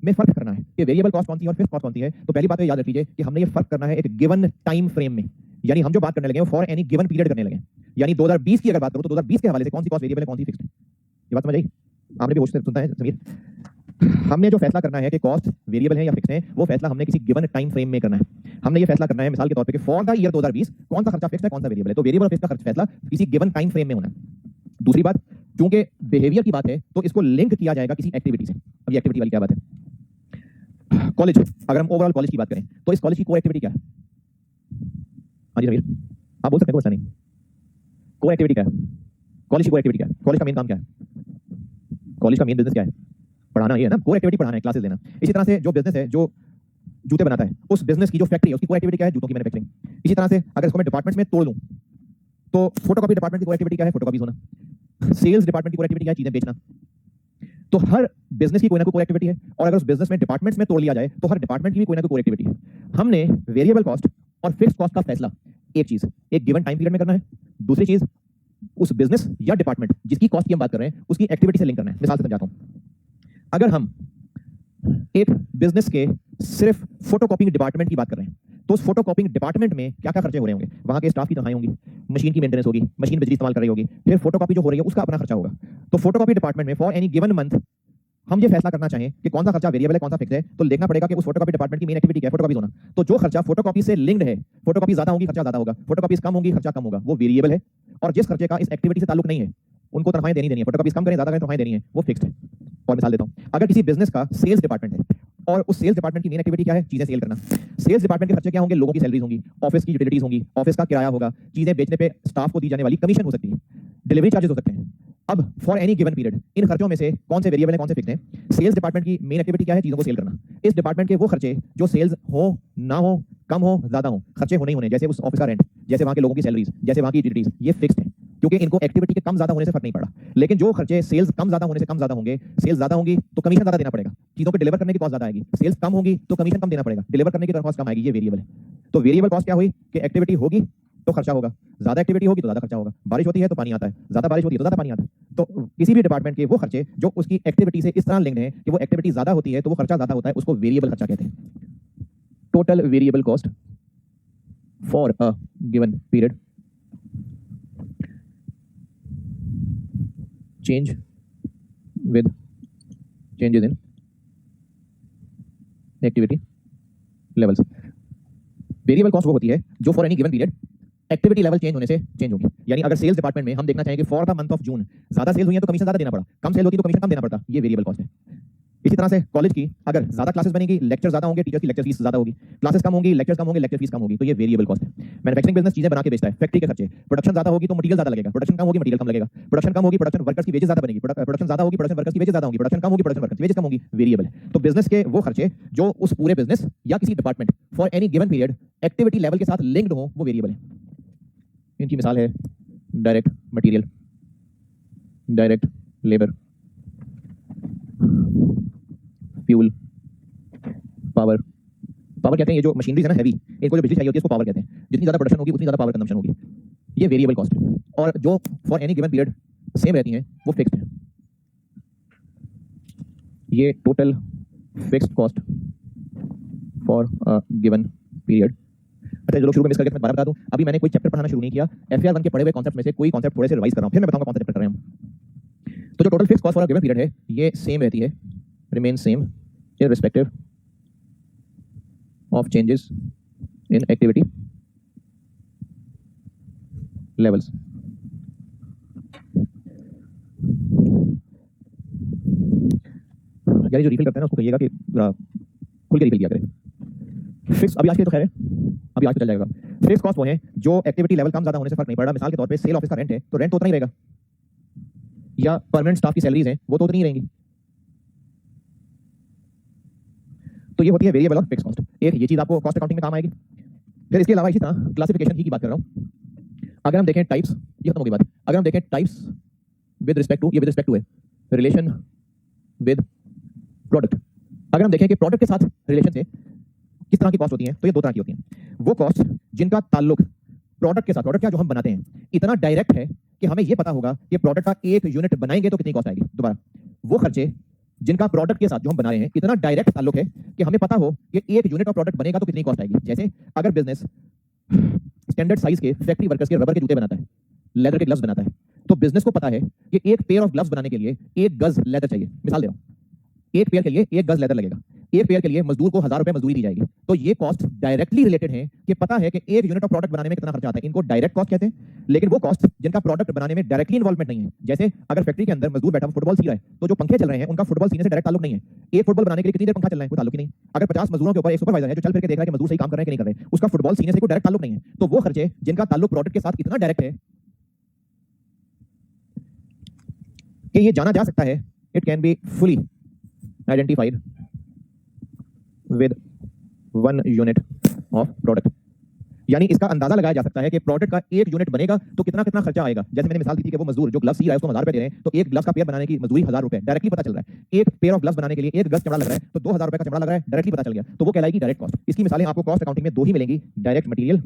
में फर्क करना है कि वेरिएबल कॉस्ट कौन सी है और फिक्स कॉस्ट कौन सी है, तो पहली बात तो याद रख लीजिए कि हमने ये फर्क करना है एक गिवन टाइम फ्रेम में, यानी हम जो बात करने लगे हैं फॉर एनी गिवन पीरियड करने लगे। यानी 2020 की अगर बात करूं तो 2020 के हवाले से कौन सी कॉस्ट वेरिएबल है, कौन सी फिक्स है, ये बात समझ आई? आपने भी होश से सुनता है समीर। हमने जो फैसला करना है कि कॉस्ट वेरिएबल है या फिक्स है, वो फैसला हमने किसी गिवन टाइम फ्रेम में करना है। हमने ये फैसला करना है मिसाल के तौर पे कि फॉर द ईयर 2020 कौन सा खर्चा फिक्स है, कौन सा वेरिएबल है। तो वेरिएबल और फिक्स का खर्च फैसला किसी गिवन टाइम फ्रेम में होना है। दूसरी बात, क्योंकि बिहेवियर की बात है तो इसको लिंक किया जाएगा किसी एक्टिविटी से। अब ये एक्टिविटी वाली क्या बात है? कॉलेज, अगर हम ओवरऑल कॉलेज की बात करें तो इस कॉलेज की कोर एक्टिविटी क्या है? हाँ जी समीर, आप बोल सकते हैं, कोई नहीं। कोर एक्टिविटी क्या है? कॉलेज की कोर एक्टिविटी क्या है? कॉलेज का मेन काम क्या है? कॉलेज का मेन बिजनेस क्या है? पढ़ाना, ये है ना, कोर एक्टिविटी पढ़ाना है, क्लासेस लेना। इसी तरह से जो बिजनेस है जो जूते बनाता है, उस बिजनेस की जो फैक्ट्री है उसकी कोर एक्टिविटी क्या है? जूतों की मैन्युफैक्चरिंग। इसी तरह से अगर इसको मैं डिपार्टमेंट्स में तोड़ लूं तो फोटोकॉपी डिपार्टमेंट की कोर एक्टिविटी क्या है? फोटोकॉपीज होना। सेल्स डिपार्टमेंट की कोर एक्टिविटी क्या है? चीजें बेचना। तो हर बिजनेस की कोई ना कोई कोर एक्टिविटी है, और अगर उस बिजनेस में डिपार्टमेंट्स में तोड़ लिया जाए तो हर डिपार्टमेंट की भी कोई ना कोई कोर एक्टिविटी है। हमने वेरिएबल कॉस्ट और फिक्स्ड कॉस्ट का फैसला एक चीज एक गिवन टाइम पीरियड में करना है, दूसरी चीज उस बिजनेस या डिपार्टमेंट जिसकी कॉस्ट की हम बात कर रहे हैं उसकी एक्टिविटी से लिंक करना है। मिसाल से समझाता हूं, अगर हम एक बिजनेस के सिर्फ फोटोकॉपिंग डिपार्टमेंट की बात कर रहे हैं तो उस फोटोकॉपिंग डिपार्टमेंट में क्या क्या खर्चे हो रहे होंगे? वहां के स्टाफ की तनख्वाही होंगी, मशीन की मेंटेनेंस होगी, मशीन बिजली इस्तेमाल कर रही होगी, फिर फोटोकॉपी जो हो रही है उसका अपना खर्चा होगा। तो फोटोकॉपी डिपार्टमेंट में फॉर एनी गिवन मंथ हम ये फैसला करना चाहें कि कौन सा खर्चा वेरिएबल है, कौन सा फिक्स है, तो देखना पड़ेगा कि उस फोटोकॉपी डिपार्टमेंट की मेन एक्टिविटी क्या है? फोटोकॉपीज होना। तो जो खर्चा फोटोकॉपी से लिंक्ड है, फोटोकॉपी ज्यादा होगी खर्चा ज्यादा होगा, फोटोकॉपीज कम होगी खर्चा कम होगा, वो वेरिएबल है। और जिस खर्चे का इस एक्टिविटी से ताल्लुक नहीं है उनको तनख्वाही देनी है, फोटोकॉपीज कम करें ज्यादा करें तनख्वाही देनी है, वो फिक्स्ड है। और मिसाल देता हूं, अगर किसी बिजनेस का सेल्स डिपार्टमेंट है और उस सेल्स डिपार्टमेंट की मेन एक्टिविटी क्या है? चीजें सेल करना। सेल्स डिपार्टमेंट के खर्चे क्या होंगे? लोगों की सैलरीज होंगी, ऑफिस की यूटिलिटीज होंगी, ऑफिस का किराया होगा, चीजें बेचने पे स्टाफ को दी जाने वाली कमीशन हो सकती है, डिलीवरी चार्जेस हो सकते हैं। अब for any given period in खर्चों में से कौन से वेरिएबल है, कौन से फिक्स हैं? सेल्स डिपार्टमेंट की मेन एक्टिविटी क्या है? चीजों को सेल करना। इस डिपार्टमेंट के वो खर्चे जो सेल्स हो ना हो, कम हो ज्यादा हो, खर्चे होने ही होने, जैसे उस ऑफिस का रेंट, जैसे वहां के लोगों की सैलरीज, जैसे वहां की यूटिलिटीज, ये फिक्स्ड है क्योंकि इनको एक्टिविटी के कम ज्यादा होने से फर्क नहीं पड़ा। लेकिन जो खर्चे सेल्स कम ज्यादा होने से कम ज्यादा होंगे, सेल्स ज्यादा होंगी तो कमीशन ज्यादा देना पड़ेगा, चीजों को डिलीवर करने की कॉस्ट ज्यादा आएगी, सेल्स कम होगी तो कमीशन कम देना पड़ेगा, डिलीवर करने की कॉस्ट कम आएगी, ये वेरिएबल है। तो वेरिएबल कॉस्ट क्या हुई कि एक्टिविटी होगी तो खर्चा होगा, ज्यादा एक्टिविटी होगी तो ज्यादा खर्चा होगा, बारिश होती है तो पानी आता है, ज्यादा बारिश होती है तो ज्यादा पानी आता है। तो किसी भी डिपार्टमेंट के वो खर्चे जो उसकी एक्टिविटी से इस तरह लिंक्ड है कि वो एक्टिविटी ज्यादा होती है तो वो खर्चा ज्यादा होता है, उसको वेरिएबल खर्चा कहते हैं। Total variable cost for a given period change with changes in activity levels। Variable cost वो होती है जो for any given period activity level change होने से चेंज होगी। यानी अगर सेल्स डिपार्टमेंट में हम देखना चाहेंगे for the month of June ज्यादा सेल हुई है तो कमीशन ज्यादा देना पड़ा, कम सेल होती तो कमीशन कम देना पड़ता, ये वेरिएबल कॉस्ट है। इसी तरह से कॉलेज की अगर ज्यादा क्लासेस बनेगी, लेक्चर ज्यादा होंगे, टीचर की लेक्चर फीस ज्यादा होगी, क्लासेस कम होंगी, लेक्चर्स कम होंगे, लेक्चर फीस कम होगी, तो ये वेरिएबल कॉस्ट है। मैन्युफैक्चरिंग बिजनेस चीजें बना के बेचता है, फैक्ट्री के खर्चे, प्रोडक्शन ज्यादा होगी तो मटेरियल ज्यादा लगेगा, प्रोडक्शन कम होगी मटेरियल कम लगेगा, प्रोडक्शन कम होगी प्रोडक्शन वर्कर्स की वेजेस ज्यादा बनेगी, प्रोडक्शन ज्यादा होगी प्रोडक्शन वर्कर्स की वेजेस ज्यादा होंगी, प्रोडक्शन कम होगी प्रोडक्शन वर्कर्स की वेजेस कम होगी, वेरिएबल है। तो बिजनेस के वो खर्चे जो उस पूरे बिजनेस या किसी department for any given period activity level के साथ लिंक्ड हो, वो वेरिएबल है। इनकी मिसाल है direct material, direct labour, fuel, power. Power कहते हैं ये जो मशीनरीज है ना हैवी, इनको जो बिजली चाहिए होती है इसको पावर कहते हैं। जितनी ज्यादा प्रोडक्शन होगी उतनी ज्यादा पावर कंजम्पशन होगी, ये वेरिएबल कॉस्ट है। और जो for any given period same रहती हैं वो फिक्स्ड है। ये total fixed cost for a given period. अच्छा जो लोग शुरू में मिस कर गए मैं दोबारा बता दूं, अभी मैंने कोई चैप्टर पढ़ाना शुरू नहीं किया, FR1 के पढ़े हुए कॉन्सेप्ट में से कोई कॉन्सेप्ट थोड़े से रिवाइज कर रहा हूं, फिर मैं बताऊंगा कौन सा चैप्टर कर रहे हैं हम। तो जो total fixed cost for a given period है ये सेम रहती है, remain same irrespective of changes in activity levels। यार जो रिफिल करते हैं ना उसको कहिएगा कि खुल के रिफिल किया करें। फिक्स अभी आज के लिए तो खैर है, अभी आज तो चल जाएगा। फिक्स कॉस्ट वो है जो एक्टिविटी लेवल कम ज्यादा होने से फर्क नहीं पड़ रहा। मिसाल के तौर पे सेल ऑफिस का रेंट है तो रेंट तो उतना ही रहेगा, या परमानेंट स्टाफ की सैलरीज हैं वो तो उतनी ही रहेंगी। तो ये होती है वेरिएबल और फिक्स कॉस्ट। एक ये चीज आपको कॉस्ट अकाउंटिंग में काम आएगी। फिर इसके अलावा इसी तरह क्लासिफिकेशन ही की बात कर रहा हूं। अगर हम देखें टाइप्स, ये खत्म हो गई बात। अगर हम देखें टाइप्स विद रिस्पेक्ट टू, ये विद रिस्पेक्ट टू है रिलेशन विद प्रोडक्ट। अगर हम देखें कि प्रोडक्ट के साथ रिलेशन से किस तरह की कॉस्ट होती है, तो ये दो तरह की होती है। वो कॉस्ट जिनका ताल्लुक प्रोडक्ट के साथ, प्रोडक्ट क्या जो हम बनाते हैं, इतना डायरेक्ट है कि हमें ये पता होगा कि प्रोडक्ट का एक यूनिट बनाएंगे तो कितनी कॉस्ट आएगी। दोबारा, वो खर्चे जिनका प्रोडक्ट के साथ जो हम बना रहे हैं इतना डायरेक्ट ताल्लुक है कि हमें पता हो कि एक यूनिट ऑफ प्रोडक्ट बनेगा तो कितनी कॉस्ट आएगी। जैसे अगर बिजनेस स्टैंडर्ड साइज के फैक्ट्री वर्कर्स के रबर के जूते बनाता है, लेदर के ग्लव्स बनाता है, तो बिजनेस को पता है कि एक पेयर ऑफ ग्लव्स बनाने के लिए 1 गज लेदर चाहिए। मिसाल दे रहा हूं, एक पेयर के लिए 1 गज लेदर लगेगा। एक पेयर के लिए मजदूर को 1000 रुपए मजदूरी दी जाएगी। तो ये कॉस्ट डायरेक्टली रिलेटेड है कि पता है कि एक यूनिट ऑफ प्रोडक्ट बनाने में कितना खर्चा आता है। इनको डायरेक्ट कॉस्ट कहते हैं। लेकिन वो कॉस्ट जिनका प्रोडक्ट बनाने में डायरेक्टली इन्वॉल्वमेंट नहीं है, जैसे अगर फैक्ट्री के अंदर मजदूर बैठा फुटबॉल सीख रहा है, तो जो पंखे चल रहे हैं उनका फुटबॉल सीने से डायरेक्ट ताल्लुक नहीं है। एक फुटबॉल बनाने के लिए कितनी देर पंखा चल रहा है, कोई ताल्लुक ही नहीं। अगर 50 मजदूरों के ऊपर एक सुपरवाइजर है जो चल फिर के देख रहा है कि मजदूर सही काम कर रहे हैं कि नहीं कर रहे हैं, उसका फुटबॉल सीने से कोई डायरेक्ट ताल्लुक नहीं है। तो वो खर्चे जिनका ताल्लुक प्रोडक्ट के साथ इतना डायरेक्ट है कि ये जाना जा सकता है, it can be fully identified with 1 unit of product. यानी इसका अंदाजा लगाया जा सकता है कि प्रोडक्ट का एक यूनिट बनेगा तो कितना कितना खर्चा आएगा। जैसे मैंने मिसाल दी थी कि वो मजदूर जो ग्लव्स सी रहा है उसको 1000 रुपए दे रहे हैं, तो एक ग्लव्स का पेयर बनाने की मजदूरी 1000 रुपए डायरेक्टली पता चल रहा है। एक पेयर ऑफ ग्लव्स बनाने के लिए 1 गज चमड़ा लग रहा है, तो 2000 रुपए का चमड़ा लग रहा है, डायरेक्टली पता चल गया। तो वो कहलाएगी डायरेक्ट कॉस्ट। इसकी मिसालें आपको कॉस्ट अकाउंटिंग में दो ही मिलेंगी, डायरेक्ट मटेरियल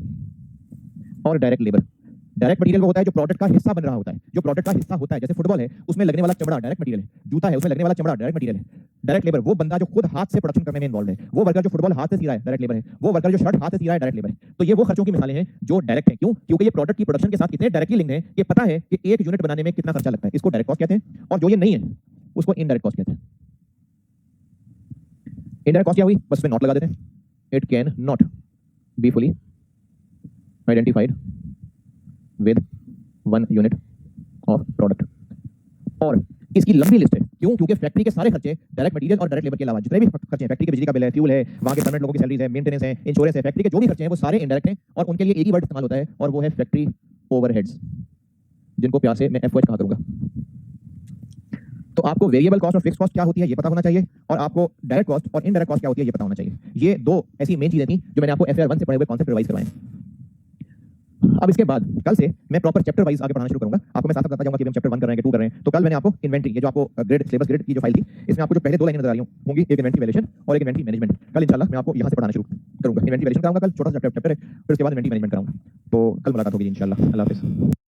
और डायरेक्ट लेबर। डायरेक्ट मटेरियल वो होता है जो प्रोडक्ट का हिस्सा बन रहा होता है, जो प्रोडक्ट का हिस्सा होता है। जैसे फुटबॉल है उसमें लगने वाला चमड़ा डायरेक्ट मटेरियल है, जूता है उसमें लगने वाला चमड़ा डायरेक्ट मटेरियल है। डायरेक्ट लेबर वो बंदा जो खुद हाथ से प्रोडक्शन करने में इन्वॉल्व है, वो वर्कर जो फुटबॉल हाथ से सी रहा है डायरेक्ट लेबर है, वो वर्कर जो शर्ट हाथ से सी रहा है डायरेक्ट लेबर है। तो ये वो खर्चों की मिसालें हैं जो डायरेक्ट है। क्यों? क्योंकि ये प्रोडक्ट की प्रोडक्शन के साथ इतने डायरेक्टली लिंक्ड है कि पता है कि एक यूनिट बनाने में कितना खर्चा लगता है। इसको डायरेक्ट कॉस्ट कहते हैं। और जो ये नहीं है उसको इनडायरेक्ट कॉस्ट कहते हैं। इनडायरेक्ट कॉस्ट क्या हुई? बस इसमें नॉट लगा देते हैं। It can not be fully identified with 1 unit of product. और इसकी लंबी लिस्ट है। क्यों? क्योंकि फैक्ट्री के सारे खर्चे डायरेक्ट मटेरियल और डायरेक्ट लेबर के अलावा जितने भी खर्चे हैं, फैक्ट्री के बिजली का बिल है, फ्यूल है, वहां के परमानेंट लोगों की सैलरीज है, मेंटेनेंस है, इंश्योरेंस है, फैक्ट्री के जो भी खर्चे हैं वो सारे इनडायरेक्ट हैं और उनके लिए एक ही वर्ड इस्तेमाल होता है और वो है फैक्ट्री ओवरहेड्स, जिनको प्यार से मैं एफओएच कहा करूंगा। तो आपको वेरिएबल कॉस्ट और फिक्स कॉस्ट क्या होती है ये पता होना चाहिए, और आपको डायरेक्ट कॉस्ट और इनडायरेक्ट कॉस्ट क्या होती है ये पता होना चाहिए। ये दो ऐसी मेन चीजें थी जो मैंने आपको एफएआर 1 से पढ़े हुए कॉन्सेप्ट रिवाइज करवाए। अब इसके बाद कल से मैं प्रॉपर चैप्टर वाइज आगे पढ़ाना शुरू करूंगा। आपको मैं साथ साथ बताता जाऊंगा कि हम चैप्टर 1 कर रहे हैं कि 2 कर रहे हैं। तो कल मैंने आपको इन्वेंटरी, ये जो आपको ग्रेड सिलेबस ग्रेड की जो फाइल थी, इसमें आपको जो पहले 2 लाइनें नजर आ रही होंगी, एक इन्वेंटरी वैल्यूएशन और एक इन्वेंटरी मैनेजमेंट, कल इंशाल्लाह मैं आपको यहां से पढ़ाना शुरू करूंगा। इन्वेंटरी वैल्यूएशन कराऊंगा कल, छोटा सा चैप्टर है, फिर उसके बाद इन्वेंटरी मैनेजमेंट कराऊंगा। तो कल मुलाकात होगी इंशाल्लाह। अल्लाह हाफिज़।